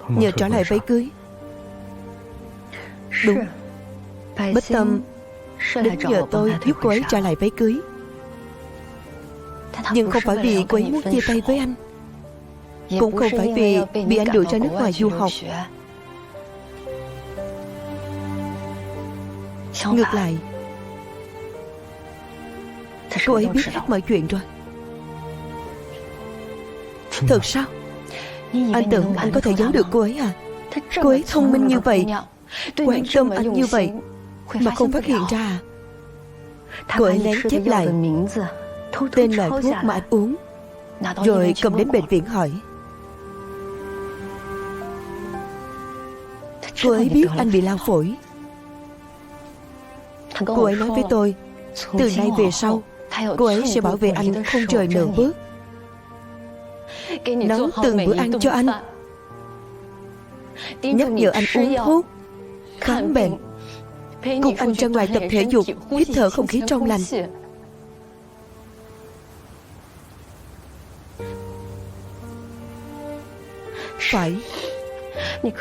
[SPEAKER 1] nhờ trả lại váy cưới. Đúng, Bích Tâm đến nhờ tôi giúp cô ấy trả lại váy cưới. Nhưng không phải vì cô ấy muốn chia tay với anh, cũng không phải vì bị anh đuổi ra nước ngoài du học. Ngược lại, cô ấy biết hết mọi chuyện rồi. Thật sao? Anh tưởng anh có thể giấu được cô ấy à? Cô ấy thông minh như vậy, quan tâm anh như vậy mà không phát hiện ra à? Cô ấy lén chép lại tên loại thuốc mà anh uống, rồi cầm đến bệnh viện hỏi. Cô ấy biết anh bị lao phổi. Cô ấy nói với tôi, từ nay về sau cô ấy sẽ bảo vệ anh không rời nửa bước, nấu từng bữa ăn cho anh, nhắc nhở anh uống thuốc, khám bệnh, cùng anh ra ngoài tập thể dục, hít thở không khí trong lành. Phải,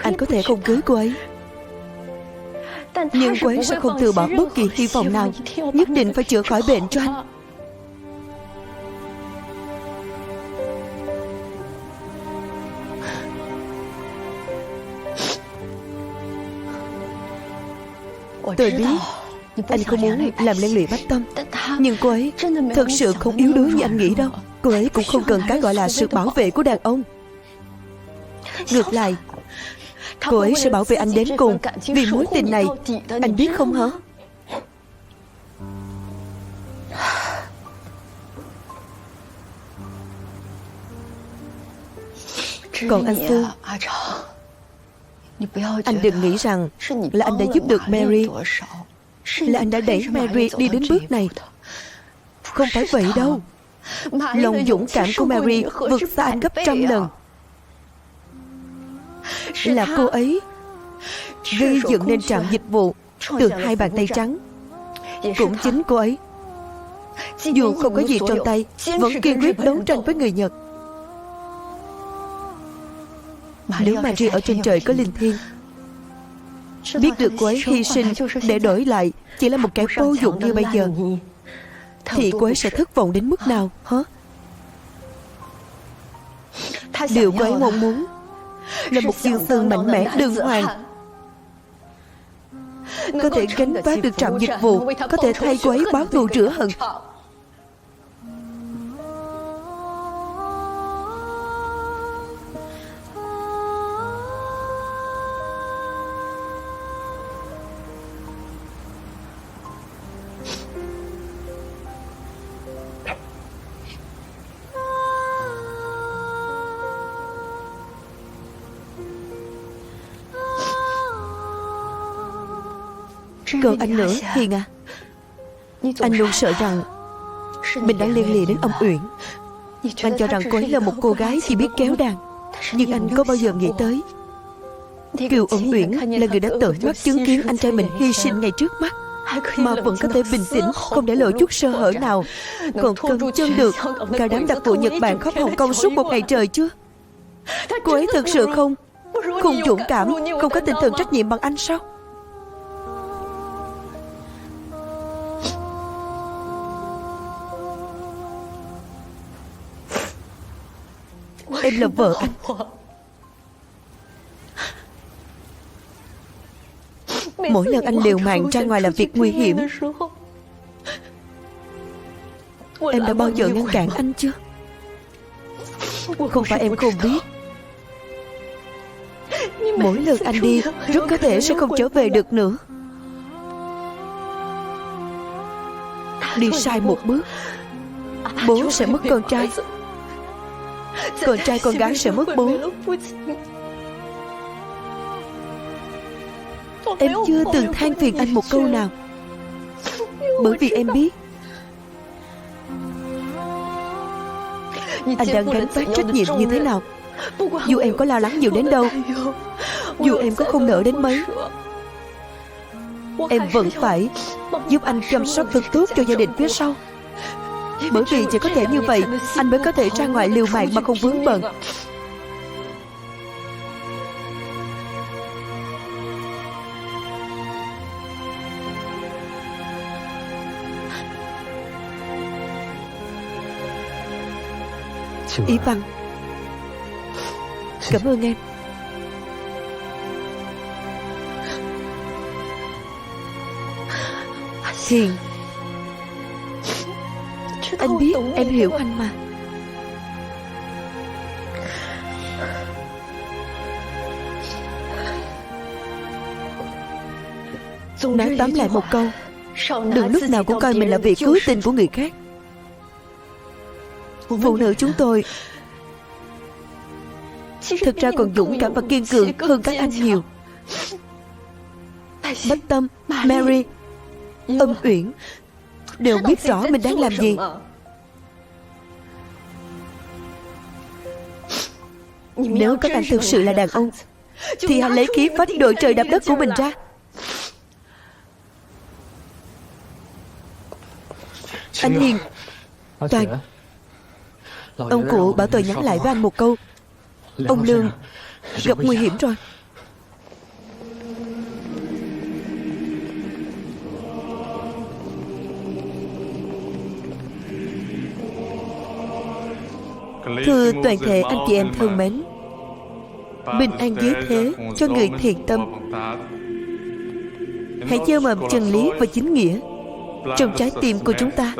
[SPEAKER 1] anh có thể không cưới cô ấy, nhưng cô ấy sẽ không từ bỏ bất kỳ hy vọng nào, nhất định phải chữa khỏi bệnh cho anh. Tôi biết anh không muốn làm liên lụy Bách Tâm, nhưng cô ấy thật sự không yếu đuối như anh nghĩ đâu. Cô ấy cũng không cần cái gọi là sự bảo vệ của đàn ông. Ngược lại, cô ấy sẽ bảo vệ anh đến cùng. Vì mối tình này, anh biết không hả? Còn anh Phương, anh đừng nghĩ rằng là anh đã giúp được Mary, là anh đã đẩy Mary đi đến bước này. Không phải vậy đâu. Lòng dũng cảm của Mary vượt xa anh gấp trăm lần. Là cô ấy gây dựng nên trạm dịch vụ từ hai bàn tay trắng. Cũng chính cô ấy, dù không có gì trong tay, vẫn kiên quyết đấu tranh với người Nhật. Nếu Mary ở trên trời có linh thiêng, biết được cô ấy hy sinh để đổi lại chỉ là một kẻ vô dụng như bây giờ, thì cô ấy sẽ thất vọng đến mức nào hả? Điều cô ấy mong muốn là một dương sừng mạnh mẽ đường hoàng, có thể gánh vác được trạm dịch vụ, có thể thay cô ấy báo thù rửa hận. Còn anh nữa, Hiền à, anh luôn sợ rằng mình đã liên lụy đến ông Uyển. Anh cho rằng cô ấy là một cô gái chỉ biết kéo đàn, nhưng anh có bao giờ nghĩ tới Kiều Ẩn Uyển là người đã tận mắt chứng kiến anh trai mình hy sinh ngay trước mắt, mà vẫn có thể bình tĩnh, không để lộ chút sơ hở nào, còn cầm chân được cả đám đặc vụ Nhật Bản khắp Hồng Kông suốt một ngày trời chưa? Cô ấy thực sự không dũng cảm, không có tinh thần trách nhiệm bằng anh sao? Em là vợ anh. Mỗi lần anh liều mạng ra ngoài làm việc nguy hiểm, em đã bao giờ ngăn cản anh chưa? Không phải em không biết, mỗi lần anh đi rất có thể sẽ không trở về được nữa. Đi sai một bước, bố sẽ mất con trai, con trai con gái sẽ mất bố. Em chưa từng than phiền anh một câu nào, bởi vì em biết anh đang gánh vác trách nhiệm như thế nào. Dù em có lo lắng nhiều đến đâu, dù em có không nỡ đến mấy, em vẫn phải giúp anh chăm sóc thật tốt cho gia đình phía sau. Bởi vì chỉ có thể như vậy, anh mới có thể ra ngoài liều mạng mà không vướng bận. Ý Văn, cảm ơn em. Hiền, anh biết em hiểu anh mà. Nói tóm lại một câu, đừng lúc nào cũng coi mình là vị cứu tinh của người khác. Phụ nữ chúng tôi thực ra còn dũng cảm và kiên cường hơn các anh nhiều. Bách Tâm, Mary, Âm Uyển đều biết rõ mình đang làm gì. Nếu các anh thực sự là đàn ông, thì hãy lấy khí phách đội trời đạp đất của mình ra. Anh Hiền, Toàn, ông cụ bảo tôi nhắn lại với anh một câu. Ông Lương gặp nguy hiểm rồi. Thưa toàn thể anh chị em thân mến, bình an giới thế cho người thiện tâm. Hãy gieo mầm chân lý và chính nghĩa trong trái tim của chúng ta,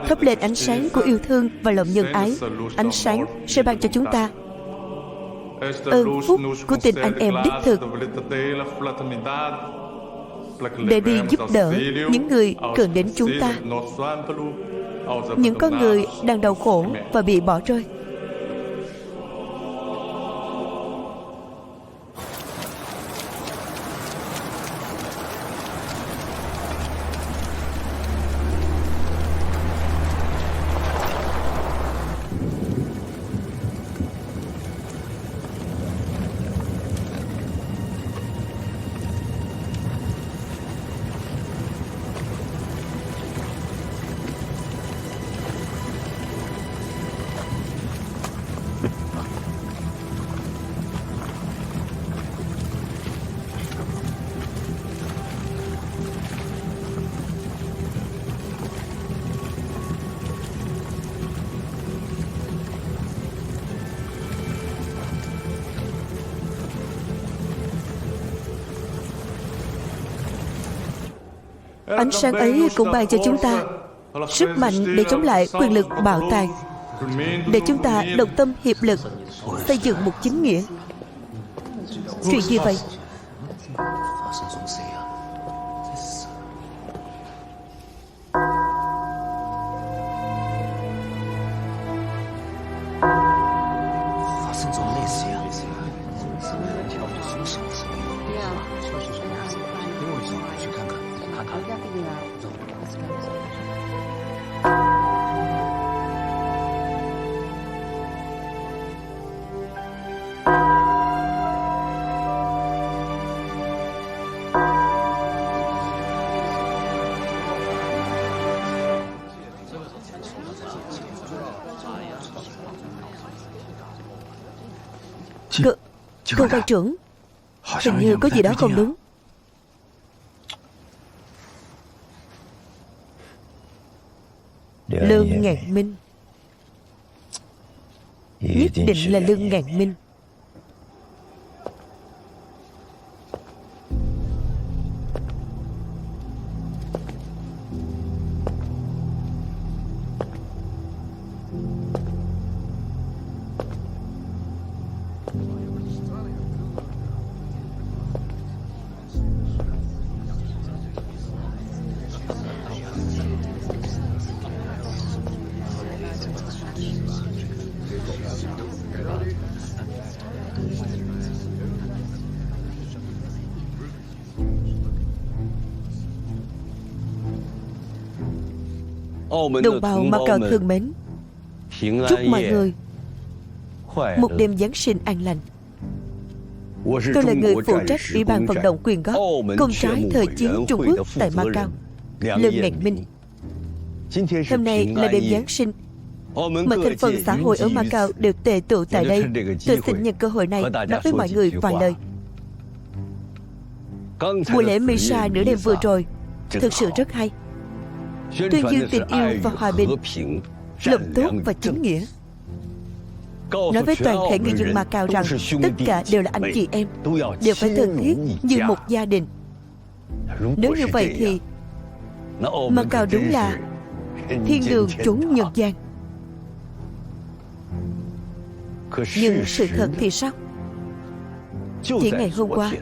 [SPEAKER 1] thắp lên ánh sáng của yêu thương và lòng nhân ái. Ánh sáng sẽ ban cho chúng ta ơn phúc của tình anh em đích thực, để đi giúp đỡ những người cần đến chúng ta, những con người đang đau khổ và bị bỏ rơi. Ánh sáng ấy cũng ban cho chúng ta sức mạnh để chống lại quyền lực bạo tàn, để chúng ta đồng tâm hiệp lực xây dựng một chính nghĩa. Chuyện gì vậy? Cơ quan trưởng, hình như có gì đó không đúng. Lương Ngạn Minh, nhất định là Lương Ngạn Minh. Đồng bào Macau thương mến, chúc mọi người một đêm Giáng sinh an lành. Tôi là người phụ trách Ủy ban vận động quyên góp công trái thời chiến Trung Quốc tại Macau, Lương Ngạn Minh. Hôm nay là đêm Giáng sinh, mọi thành phần xã hội ở Macau đều tề tụ tại đây. Tôi xin nhân cơ hội này nói với mọi người vài lời. Buổi lễ Misa nửa đêm vừa rồi thực sự rất hay, tuyên dương tình yêu và hòa bình, lòng tốt và chính nghĩa. Nói với toàn thể người dân Macau rằng tất cả đều là anh chị em, đều phải thân thiết như một gia đình. Nếu như vậy thì Macau đúng là thiên đường chốn nhân gian. Nhưng sự thật thì sao? Chỉ ngày hôm qua,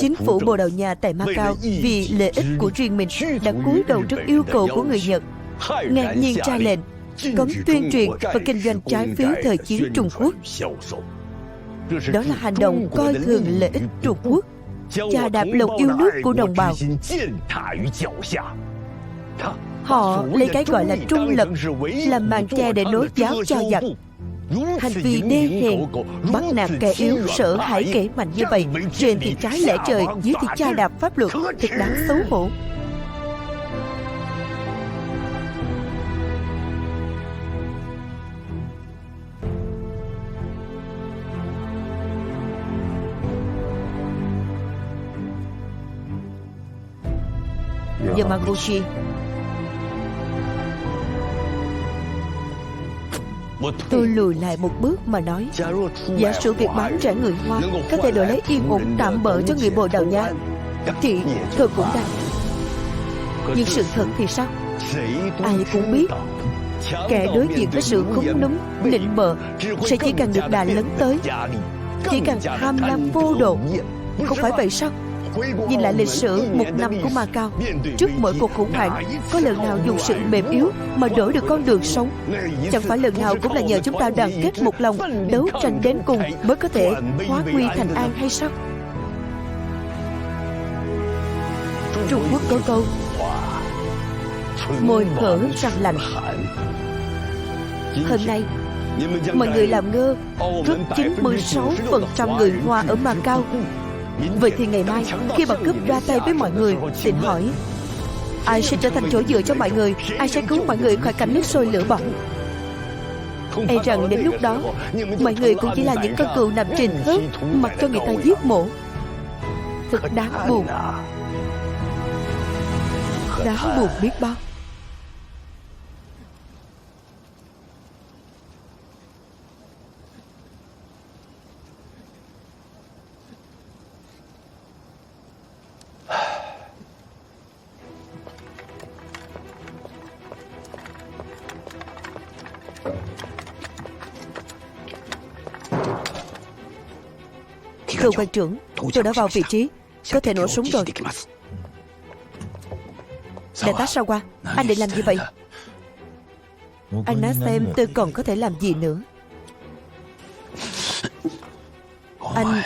[SPEAKER 1] chính phủ Bồ Đào Nha tại Macau vì lợi ích của riêng mình đã cúi đầu trước yêu cầu của người Nhật, ngang nhiên ra lệnh cấm tuyên truyền và kinh doanh trái phiếu thời chiến Trung Quốc. Đó là hành động coi thường lợi ích Trung Quốc, chà đạp lòng yêu nước của đồng bào. Họ lấy cái gọi là trung lập làm màn che để nối giáo cho giặc. Hành vi đê hèn, bắt nạt kẻ yếu, sợ hãi kẻ mạnh như vậy, trên thì trái lẽ trời, dưới thì chà đạp pháp luật, thật đáng xấu hổ. Yamaguchi, tôi lùi lại một bước mà nói, giả sử việc bán rẻ người Hoa có thể đổi lấy yên ổn tạm bỡ cho người Bồ Đào Nha thì tôi cũng đành. Nhưng sự thật thì sao? Ai cũng biết Kẻ đối diện với sự khúm núm, nịnh bợ sẽ chỉ càng được đà lớn tới, chỉ càng tham lam vô độ. Không phải vậy sao? Nhìn lại lịch sử 1 năm của Macau, trước mỗi cuộc khủng hoảng, có lần nào dùng sự mềm yếu mà đổi được con đường sống? Chẳng phải lần nào cũng là nhờ chúng ta đoàn kết một lòng, đấu tranh đến cùng mới có thể hóa nguy thành an hay sao? Trung Quốc có câu môi hở răng lạnh. Hôm nay mọi người làm ngơ cướp 96% người Hoa ở Macau. Vậy thì ngày mai khi bọn cướp ra tay với mọi người, xin hỏi ai sẽ trở thành chỗ dựa cho mọi người? Ai sẽ cứu mọi người khỏi cảnh nước sôi lửa bỏng? E rằng đến lúc đó mọi người cũng chỉ là những con cừu nằm trên thớt, mặc cho người ta giết mổ. Thật đáng buồn. Đáng buồn biết bao. Thưa quan trưởng, tôi đã vào vị trí, có thể nổ súng rồi. Đại tá sao qua, anh định làm gì vậy? Anh nói xem tôi còn có thể làm gì nữa. Anh,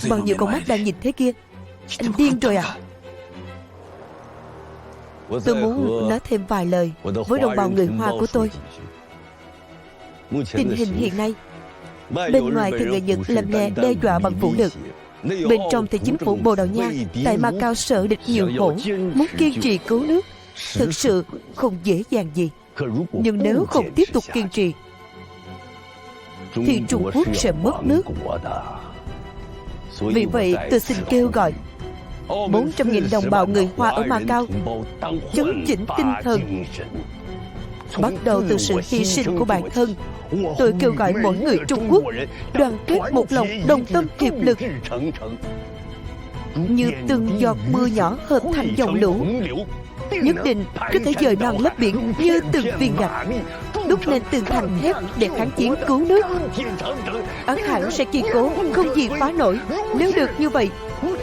[SPEAKER 1] bao nhiêu con mắt đang nhìn thế kia, anh điên rồi à? Tôi muốn nói thêm vài lời với đồng bào người Hoa của tôi. Tình hình hiện nay, bên ngoài thì người Nhật làm nghề đe dọa bằng vũ lực, bên trong thì chính phủ Bồ Đào Nha tại Macau sợ địch nhiều hổ, muốn kiên trì cứu nước, thực sự không dễ dàng gì. Nhưng nếu không tiếp tục kiên trì thì Trung Quốc sẽ mất nước. Vì vậy tôi xin kêu gọi 400.000 đồng bào người Hoa ở Macau chấn chỉnh tinh thần. Bắt đầu từ sự hy sinh của bản thân, tôi kêu gọi mỗi người Trung Quốc đoàn kết một lòng, đồng tâm hiệp lực, như từng giọt mưa nhỏ hợp thành dòng lũ, nhất định có thể dời non lấp biển như từng viên gạch, đúc lên từng thành thép để kháng chiến cứu nước. Ắt hẳn sẽ kiên cố, không gì phá nổi. Nếu được như vậy,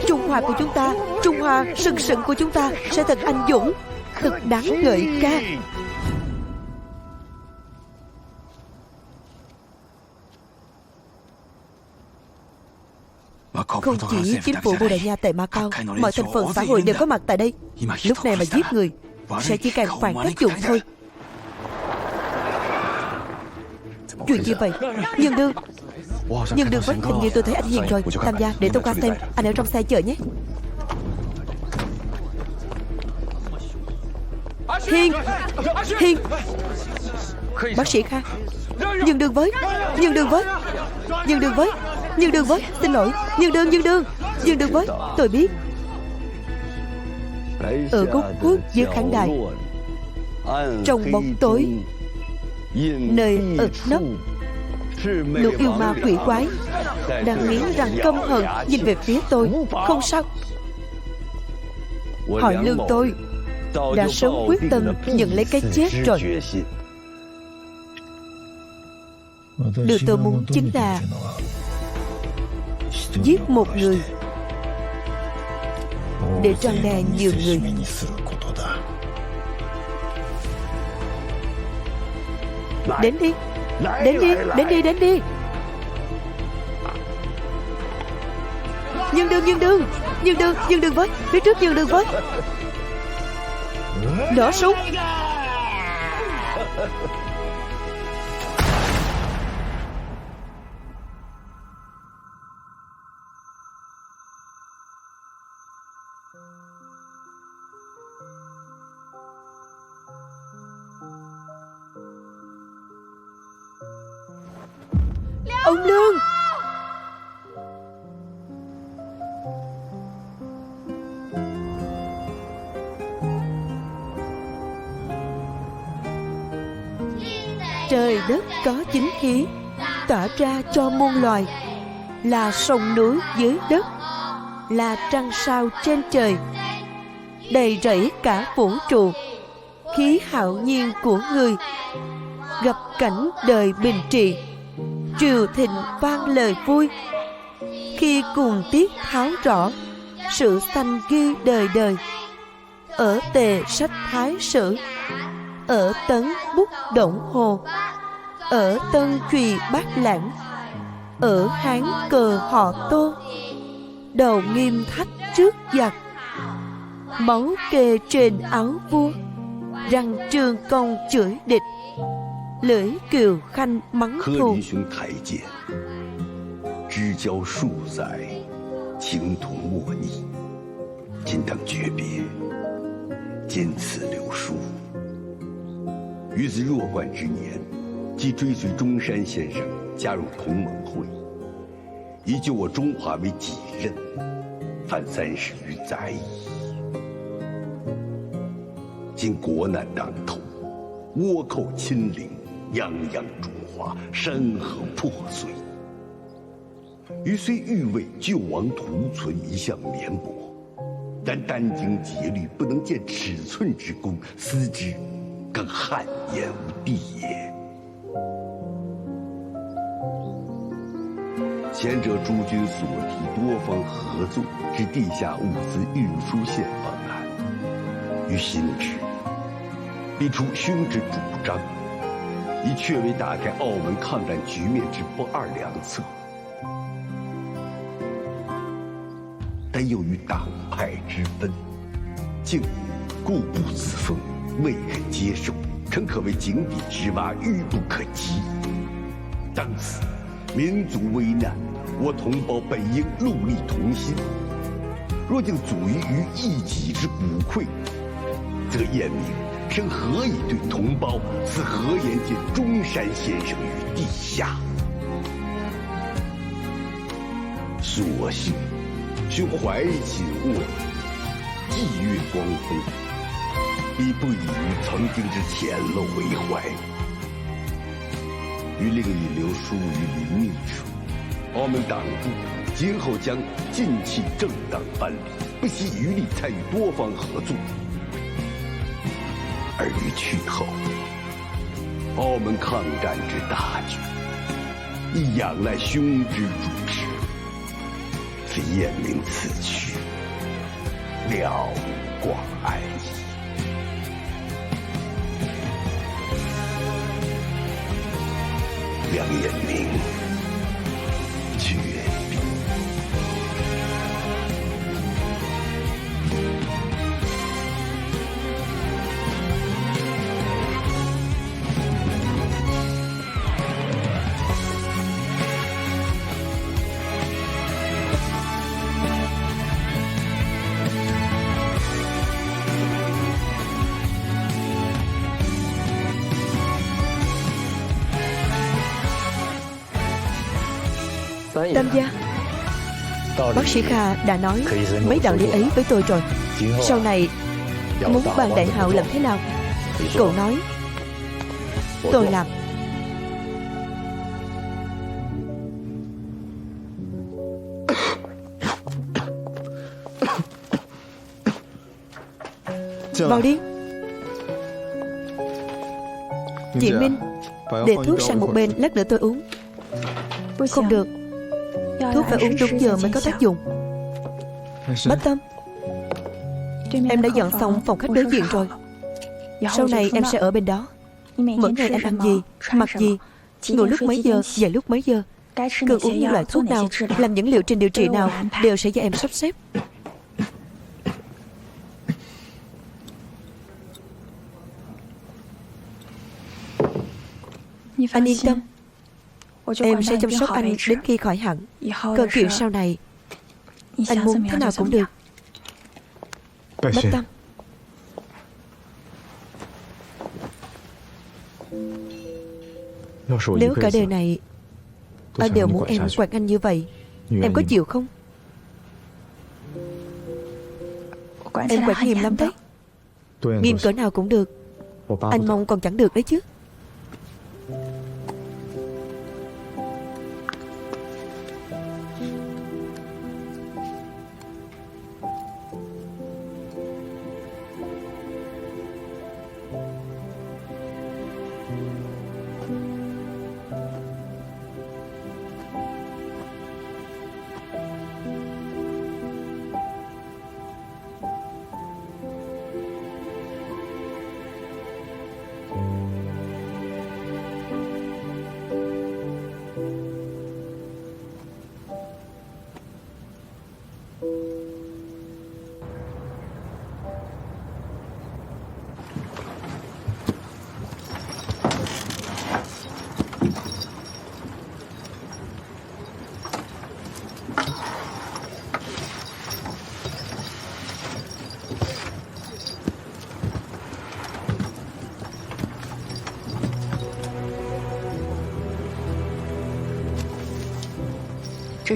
[SPEAKER 1] Trung Hoa của chúng ta, Trung Hoa sừng sững của chúng ta sẽ thật anh dũng, thật đáng ngợi ca. Không chỉ chính phủ Bồ Đào Nha tại Macau, mọi thành phần xã hội đều có mặt tại đây. Lúc này mà giết người sẽ chỉ càng phản tác dụng thôi. Chuyện gì vậy? Nhân Đương với, hình như tôi thấy anh Hiền rồi. Tam gia, để tôi qua xem. Anh ở trong xe chờ nhé. Hiền, bác sĩ Kha. Nhân Đương với, xin lỗi. Nhân Đương với, tôi biết. Ở góc khuất dưới khán đài, trong bóng tối, nơi ẩn nấp, lũ yêu ma quỷ quái đang nghiến răng căm hận nhìn về phía tôi. Không sao, Hỏi Lương tôi đã sớm quyết tâm nhận lấy cái chết rồi. Điều tôi muốn chính là giết một người để răn đe nhiều người. Đến đi. Nhưng đừng với, phía trước nhưng đừng với. Nổ súng. Ông Lương! Trời đất có chính khí, tỏa ra cho muôn loài, là sông núi dưới đất, là trăng sao trên trời, đầy rẫy cả vũ trụ. Khí hạo nhiên của người gặp cảnh đời bình trị, triều thịnh vang lời vui. Khi cùng tiết tháo rõ, sự sanh ghi đời đời. Ở Tề sách Thái Sử, ở Tấn bút Động Hồ, ở Tân trùy Bát Lãng, ở Hán cờ họ Tô. Đầu nghiêm thách trước giặc, máu kê trên áo vua. Răng trương công chửi địch, lưỡi kiều khanh mắng
[SPEAKER 2] 和
[SPEAKER 1] thù.
[SPEAKER 2] 林兄台见，知交数载，情同莫逆。今当诀别，坚此留书。于子弱冠之年，即追随中山先生加入同盟会，以就我中华为己任，犯30余载矣。今国难当头，倭寇侵凌，泱泱中华，山河破碎。余虽欲为救亡图存一向绵薄，但殚精竭虑不能见尺寸之功，思之更汗颜无地也。前者诸君所提多方合作之地下物资运输线方案，于心之，必出兄之主张，以确为打开澳门抗战局面之不二良策。但又于党派之分，竟固步自封，未肯接受，诚可谓井底之蛙，愚不可及。当此民族危难，我同胞本应戮力同心。若竟阻于一己之骨溃，则燕明生何以对同胞？此何言见中山先生于地下？所幸兄怀瑾卧底，霁月光风，必不以于曾经之浅陋为怀。于另以留书于林秘书，澳门党部今后将尽弃正当藩篱，不惜余力参与多方合作。而于去后，澳门抗战之大局，亦仰赖兄之主持。非燕明此去，了无光哀矣。梁彦明绝笔。
[SPEAKER 1] Tam gia, bác sĩ Kha đã nói mấy đạo lý ấy với tôi rồi. Sau này muốn ban đại hạo làm thế nào, cậu nói tôi làm. Vào đi. Chị Minh, để thuốc sang một bên, lát nữa tôi uống. Không được, thuốc phải uống đúng giờ mới có tác dụng. Bách Tâm, em đã dọn xong phòng khách đối diện rồi. Sau này em sẽ ở bên đó. Mỗi ngày em ăn gì, mặc gì, ngủ lúc mấy giờ, dậy lúc mấy giờ, cần uống những loại thuốc nào, làm những liệu trình điều trị nào, đều sẽ do em sắp xếp. Anh yên tâm, em sẽ chăm sóc anh đến khi khỏi hẳn. Còn chuyện sau này, anh muốn thế nào cũng được. Bách Tâm, nếu cả đời này anh đều muốn em quản anh như vậy, em có chịu không? Em quản nghiêm lắm đấy. Nghiêm cỡ nào cũng được. Anh mong còn chẳng được đấy chứ.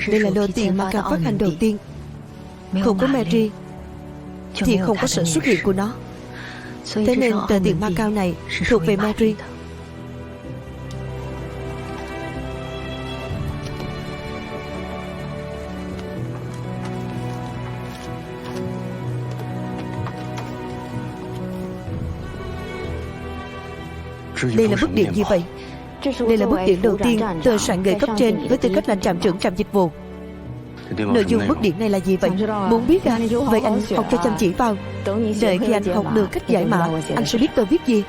[SPEAKER 1] Đây là lô tiền Macau phát hành đầu tiên. Không có Mary thì không có sự xuất hiện của nó. Thế nên tờ tiền Macau này thuộc về Mary. Đây là bức điện gì vậy? Đây là bức điện đầu tiên tờ soạn gửi cấp trên với tư cách là trạm trưởng trạm dịch vụ. Nội dung bức điện này là gì vậy? Muốn biết à? Vậy anh học cho chăm chỉ vào. Đợi khi anh học được cách giải mã, anh sẽ biết tôi viết gì.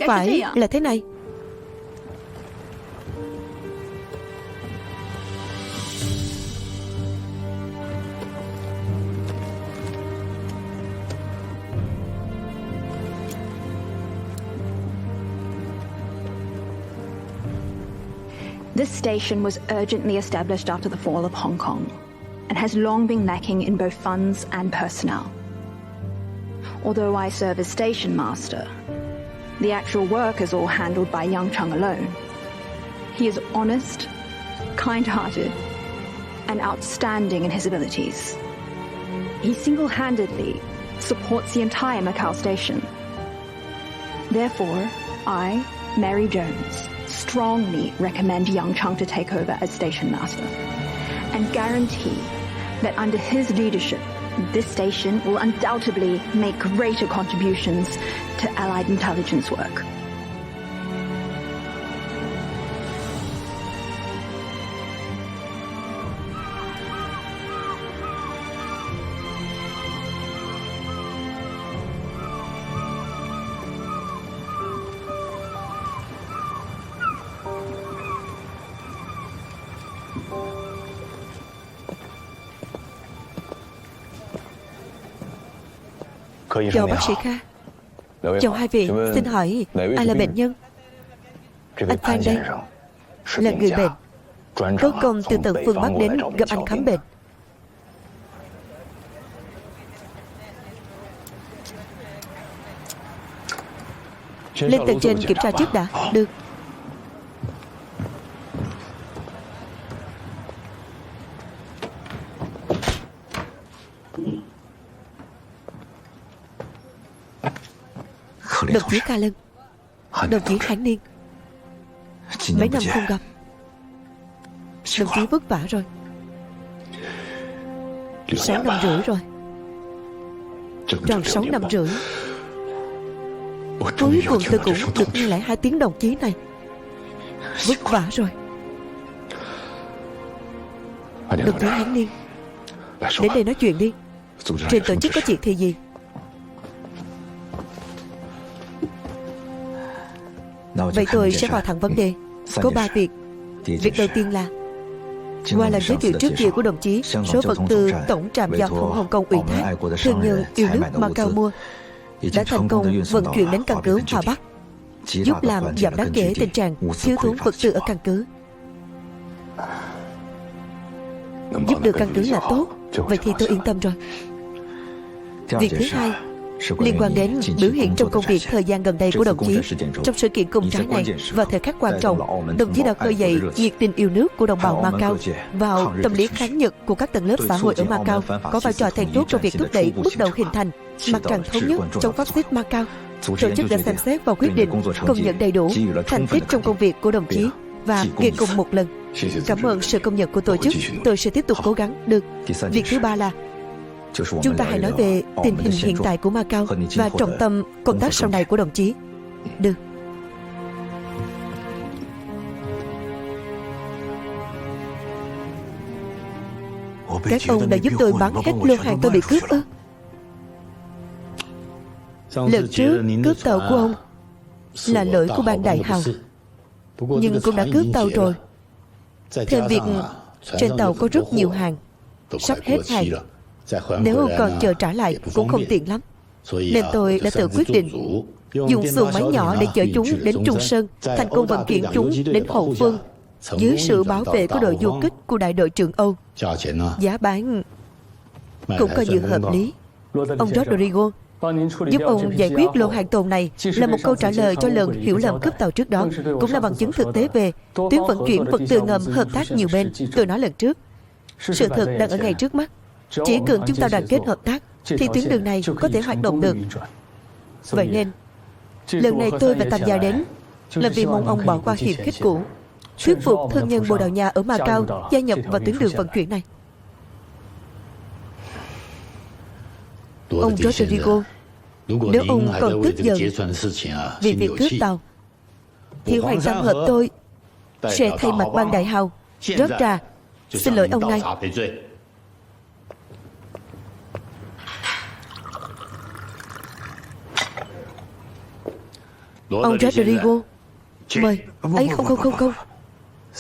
[SPEAKER 1] Phải là thế này.
[SPEAKER 3] This station was urgently established after the fall of Hong Kong and has long been lacking in both funds and personnel. Although I serve as station master, the actual work is all handled by Yang Chung alone. He is honest, kind-hearted, and outstanding in his abilities. He single-handedly supports the entire Macau station. Therefore, I, Mary Jones, strongly recommend Yang Chung to take over as station master and guarantee that under his leadership, this station will undoubtedly make greater contributions to Allied intelligence work.
[SPEAKER 1] Chào bác sĩ Kha. Chào hai vị, xin hỏi ai là bệnh nhân? Anh Phan đây, là người bệnh có công từ tận phương Bắc đến gặp anh khám bệnh. Lên tầng trên kiểm tra trước đã. Được. Đồng chí Ca Lân, đồng chí Hán Niên, mấy năm không gặp. Đồng chí vất vả rồi. 6 năm rưỡi rồi. Tròn 6 năm rưỡi. Cuối cùng tôi cũng được nghe lại 2 tiếng đồng chí này. Vất vả rồi. Đồng chí Hán Niên, đến đây nói chuyện đi. Trên tổ chức có chuyện thì gì? Vậy tôi sẽ vào thẳng vấn đề. Có 3 việc. Việc đầu tiên là qua lần giới thiệu trước kia của đồng chí, số vật tư tổng trạm giao thông Hồng Kông ủy thác thương nhân yêu nước Macau mua đã thành công vận chuyển đến căn cứ Hòa Bắc, giúp làm giảm đáng kể tình trạng thiếu thốn vật tư ở căn cứ. Giúp được căn cứ là tốt. Vậy thì tôi yên tâm rồi. Việc thứ hai liên quan đến biểu hiện trong công việc thời gian gần đây của đồng chí. Trong sự kiện công trái này và thời khắc quan trọng, đồng chí đã khơi dậy nhiệt tình yêu nước của đồng bào Macau vào tâm lý kháng Nhật của các tầng lớp xã hội ở Macau, có vai trò then chốt trong việc thúc đẩy bước đầu hình thành mặt trận thống nhất trong phát xít Macau. Tổ chức đã xem xét và quyết định công nhận đầy đủ thành tích trong công việc của đồng chí và ghi công một lần. Cảm ơn sự công nhận của tổ chức. Tôi sẽ tiếp tục cố gắng. Được. Việc thứ ba là chúng ta hãy nói về tình hình hiện tại của Macau và trọng tâm công tác sau này của đồng chí. Được. Các ông đã giúp tôi bán hết lô hàng tôi bị cướp ư? Lần trước cướp tàu của ông là lỗi của ban Đại Hào, nhưng cũng đã cướp tàu rồi. Thêm việc trên tàu có rất nhiều hàng, sắp hết hàng. Nếu còn chờ trả lại cũng không tiện lắm, nên tôi đã tự quyết định dùng xuồng máy nhỏ để chở chúng đến Trung Sơn, thành công vận chuyển chúng đến hậu phương dưới sự bảo vệ của đội du kích của đại đội trưởng Âu. Giá bán cũng coi như hợp lý. Ông Rodrigo, giúp ông giải quyết lô hàng tồn này là một câu trả lời cho lần hiểu lầm cướp tàu trước đó, cũng là bằng chứng thực tế về tuyến vận chuyển vật tư ngầm hợp tác nhiều bên. Tôi nói lần trước, sự thật đang ở ngay trước mắt. Chỉ cần chúng ta đoàn kết hợp tác thì tuyến đường này có thể hoạt động được. Vậy nên lần này tôi và Tam Gia đến là vì mong ông bỏ qua hiểm khích cũ, thuyết phục thương nhân Bồ Đào Nha ở Macau gia nhập vào tuyến đường vận chuyển này. Ông Rodrigo, nếu ông còn tức giận vì việc cướp tàu, thì Hoàng Tam Hợp tôi sẽ thay mặt ban đại hào rớt ra xin lỗi ông ngay. Ông Rodrigo, mời. Ấy không.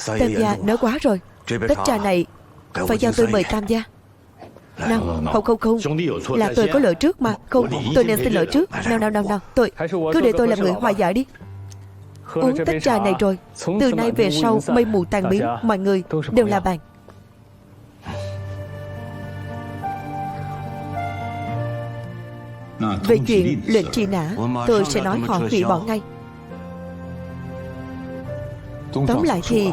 [SPEAKER 1] Tam Gia nói quá rồi. Tách trà này phải giao tôi mời Tam Gia. Nào, không, là tôi có lỗi trước mà. Không, tôi nên xin lỗi trước. Nào, tôi cứ để tôi làm người hòa giải đi. Uống tách trà này rồi, từ nay về sau mây mù tan biến, mọi người đều là bạn. Về chuyện lệnh truy nã, tôi sẽ nói họ hủy bỏ ngay. Tóm lại thì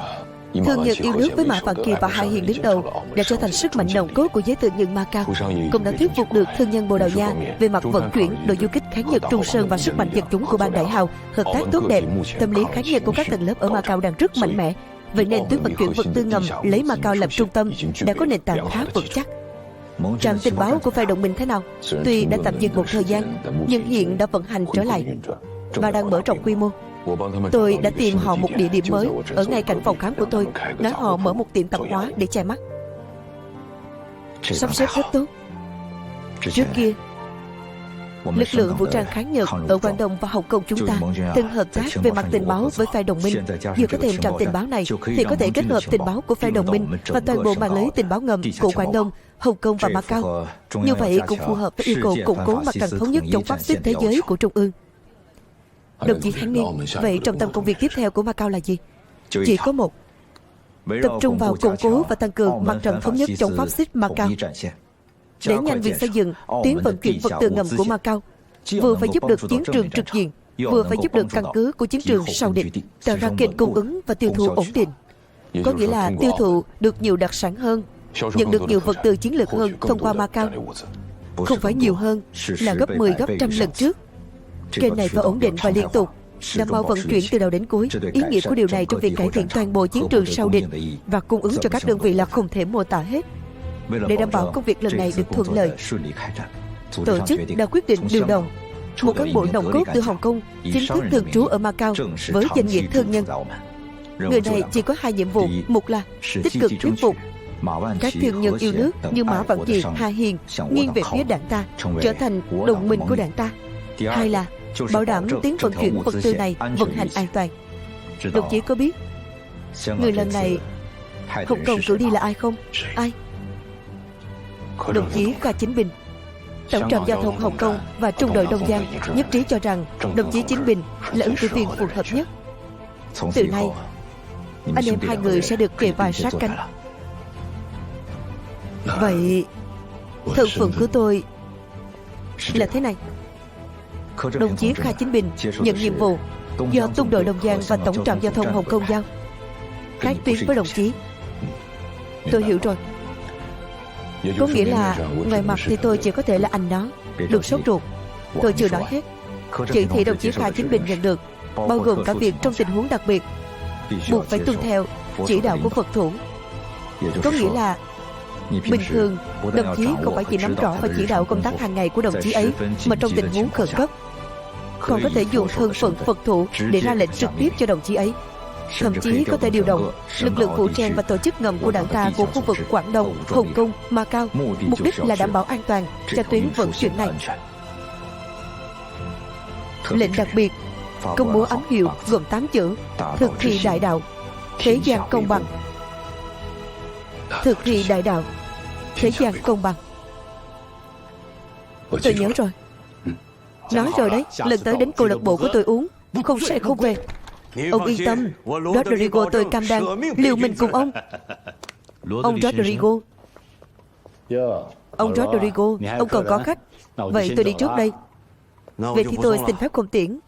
[SPEAKER 1] thương nhân yêu nước với Mã Vạn Kỳ và Hai Hiền đứng đầu đã trở thành sức mạnh nòng cốt của giới tự nhân Macau, cũng đã thuyết phục được thương nhân Bồ Đào Nha về mặt vận chuyển, đội du kích kháng Nhật Trung Sơn và sức mạnh dân chúng của ban đại hào hợp tác tốt đẹp. Tâm lý kháng Nhật của các tầng lớp ở Macau đang rất mạnh mẽ, vậy nên tuyến vận chuyển vật tư ngầm lấy Macau làm trung tâm đã có nền tảng khá vững chắc. Trạm tình báo của phe đồng minh thế nào? Tuy đã tạm dừng một thời gian, nhưng hiện đã vận hành trở lại và đang mở rộng quy mô. Tôi đã tìm họ một địa điểm mới ở ngay cạnh phòng khám của tôi, nói họ mở một tiệm tạp hóa để che mắt. Sắp xếp rất tốt. Trước kia, lực lượng vũ trang kháng Nhật ở Quảng Đông và Hồng Kông chúng ta từng hợp tác về mặt tình báo với phe đồng minh. Giờ có thêm trạm tình báo này thì có thể kết hợp tình báo của phe đồng minh và toàn bộ mạng lưới tình báo ngầm của Quảng Đông, Hồng Kông và Macau. Như vậy cũng phù hợp với yêu cầu củng cố mặt trận thống nhất chống phát xít thế giới của Trung ương. Đồng chí Hán Niên, vậy trọng tâm công việc tiếp theo của Macau là gì? Chỉ có một: tập trung vào củng cố và tăng cường mặt trận thống nhất chống pháp xít Macau, để nhanh việc xây dựng tuyến vận chuyển vật tư ngầm của Macau, vừa phải giúp được chiến trường trực diện, vừa phải giúp được căn cứ của chiến trường sau địch, tạo ra kênh cung ứng và tiêu thụ ổn định. Có nghĩa là tiêu thụ được nhiều đặc sản hơn, nhận được nhiều vật tư chiến lược hơn thông qua Macau. Không phải nhiều hơn, là gấp 10 gấp trăm lần trước. Kênh này phải ổn định và liên tục, đảm bảo vận chuyển từ đầu đến cuối. Ý nghĩa của điều này trong việc cải thiện toàn bộ chiến trường sau địch và cung ứng cho các đơn vị là không thể mô tả hết. Để đảm bảo công việc lần này được thuận lợi, tổ chức đã quyết định điều động một cán bộ nòng cốt từ Hồng Kông chính thức thường trú ở Macau với danh nghĩa thương nhân. Người này chỉ có 2 nhiệm vụ: một là tích cực thuyết phục các thương nhân yêu nước như Mã Vạn Kỳ, Hà Hiền nghiêng về phía đảng ta, trở thành đồng minh của đảng ta; hai là bảo đảm tuyến vận chuyển vật tư này vận hành an toàn. Đồng chí có biết người lần này Hồng Kông cử đi là ai không? Ai? Đồng chí Kha Chính Bình, Tổng trạm giao thông Hồng Kông và Trung đội Đông Giang nhất trí cho rằng đồng chí Chính Bình là ứng cử viên phù hợp nhất. Từ nay, anh em hai người sẽ được kề vai sát cánh. Vậy thân phận của tôi là thế này: đồng chí Kha Chính Bình nhận nhiệm vụ do Trung đội Đông Giang và Tổng trạm giao thông Hồng Kông giao, khác tuyến với đồng chí. Tôi hiểu rồi. Có nghĩa là ngoài mặt thì tôi chỉ có thể là anh nó. Đừng sốt ruột, tôi chưa nói hết. Chỉ thị đồng chí Kha Chính Bình nhận được bao gồm cả việc trong tình huống đặc biệt buộc phải tuân theo chỉ đạo của Phật thủ. Có nghĩa là bình thường đồng chí không phải chỉ nắm rõ và chỉ đạo công tác hàng ngày của đồng chí ấy, mà trong tình huống khẩn cấp còn có thể dùng thân phận Phật thủ để ra lệnh trực tiếp cho đồng chí ấy. Thậm chí có thể điều động lực lượng vũ trang và tổ chức ngầm của đảng ta của khu vực Quảng Đông, Hồng Kông, Macau, mục đích là đảm bảo an toàn cho tuyến vận chuyển này. Lệnh đặc biệt công bố ám hiệu gồm 8 chữ: thực thi đại đạo, thế gian công bằng. Thực thi đại đạo Thế gian công bằng. Tôi nhớ rồi. Nói rồi đấy, lần tới đến câu lạc bộ của tôi uống, không say không về. Ông yên tâm, Rodrigo tôi cam đoan liều mình cùng ông. Ông Rodrigo. Ông Rodrigo, ông còn có khách. Vậy tôi đi trước đây. Vậy thì tôi xin phép không tiễn.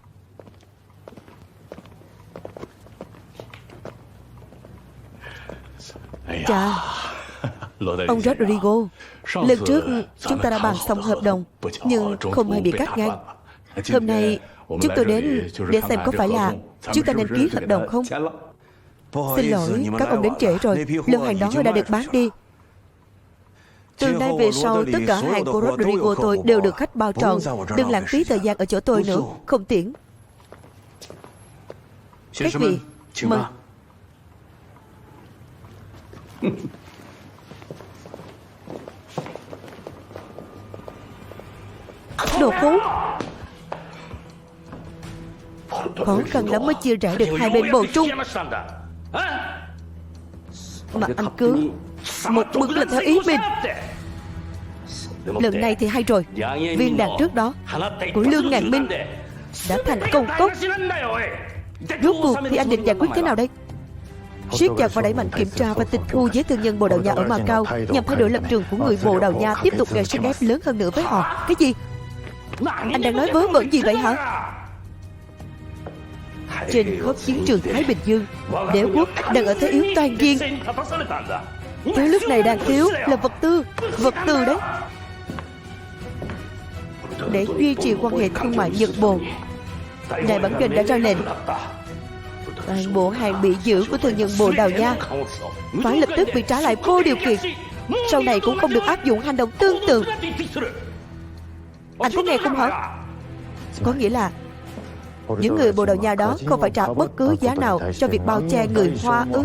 [SPEAKER 1] Chà, ông Rodrigo, lần trước chúng ta đã bàn xong hợp đồng, nhưng không hề bị cắt ngang. Hôm nay chúng tôi đến để xem có phải là chúng ta nên ký hợp đồng không. Xin lỗi, các ông đến trễ rồi. Lô hàng đó đã được bán đi. Từ nay về sau, tất cả hàng của Rodrigo tôi đều được khách bao trọn. Đừng lãng phí thời gian ở chỗ tôi nữa. Không tiễn. Các vị, mời. Đồ khốn. Khó khăn lắm mới chia rẽ được hai bên bầu trung, mà anh cứ một mực làm theo ý mình. Lần này thì hay rồi. Viên đạn trước đó của Lương Ngạn Minh đã thành công tốt. Rốt cuộc thì anh định giải quyết thế nào đây? Siết chặt và đẩy mạnh kiểm tra và tịch thu giấy thương nhân Bồ Đào Nha ở Macau, nhằm thay đổi lập trường của người Bồ Đào Nha tiếp tục gây sức ép lớn hơn nữa với họ. Cái gì? Anh đang nói vớ vẩn gì vậy hả? Trên khắp chiến trường Thái Bình Dương, đế quốc đang ở thế yếu toàn diện. Thứ lúc này đang thiếu là vật tư. Vật tư đấy. Để duy trì quan hệ thương mại Nhật Bồ, Đại bản doanh đã ra lệnh toàn bộ hàng bị giữ của thương nhân Bồ Đào Nha phải lập tức bị trả lại vô điều kiện. Sau này cũng không được áp dụng hành động tương tự. Anh có nghe không hả? Có nghĩa là những người Bồ Đào Nha đó không phải trả bất cứ giá nào cho việc bao che người Hoa ư?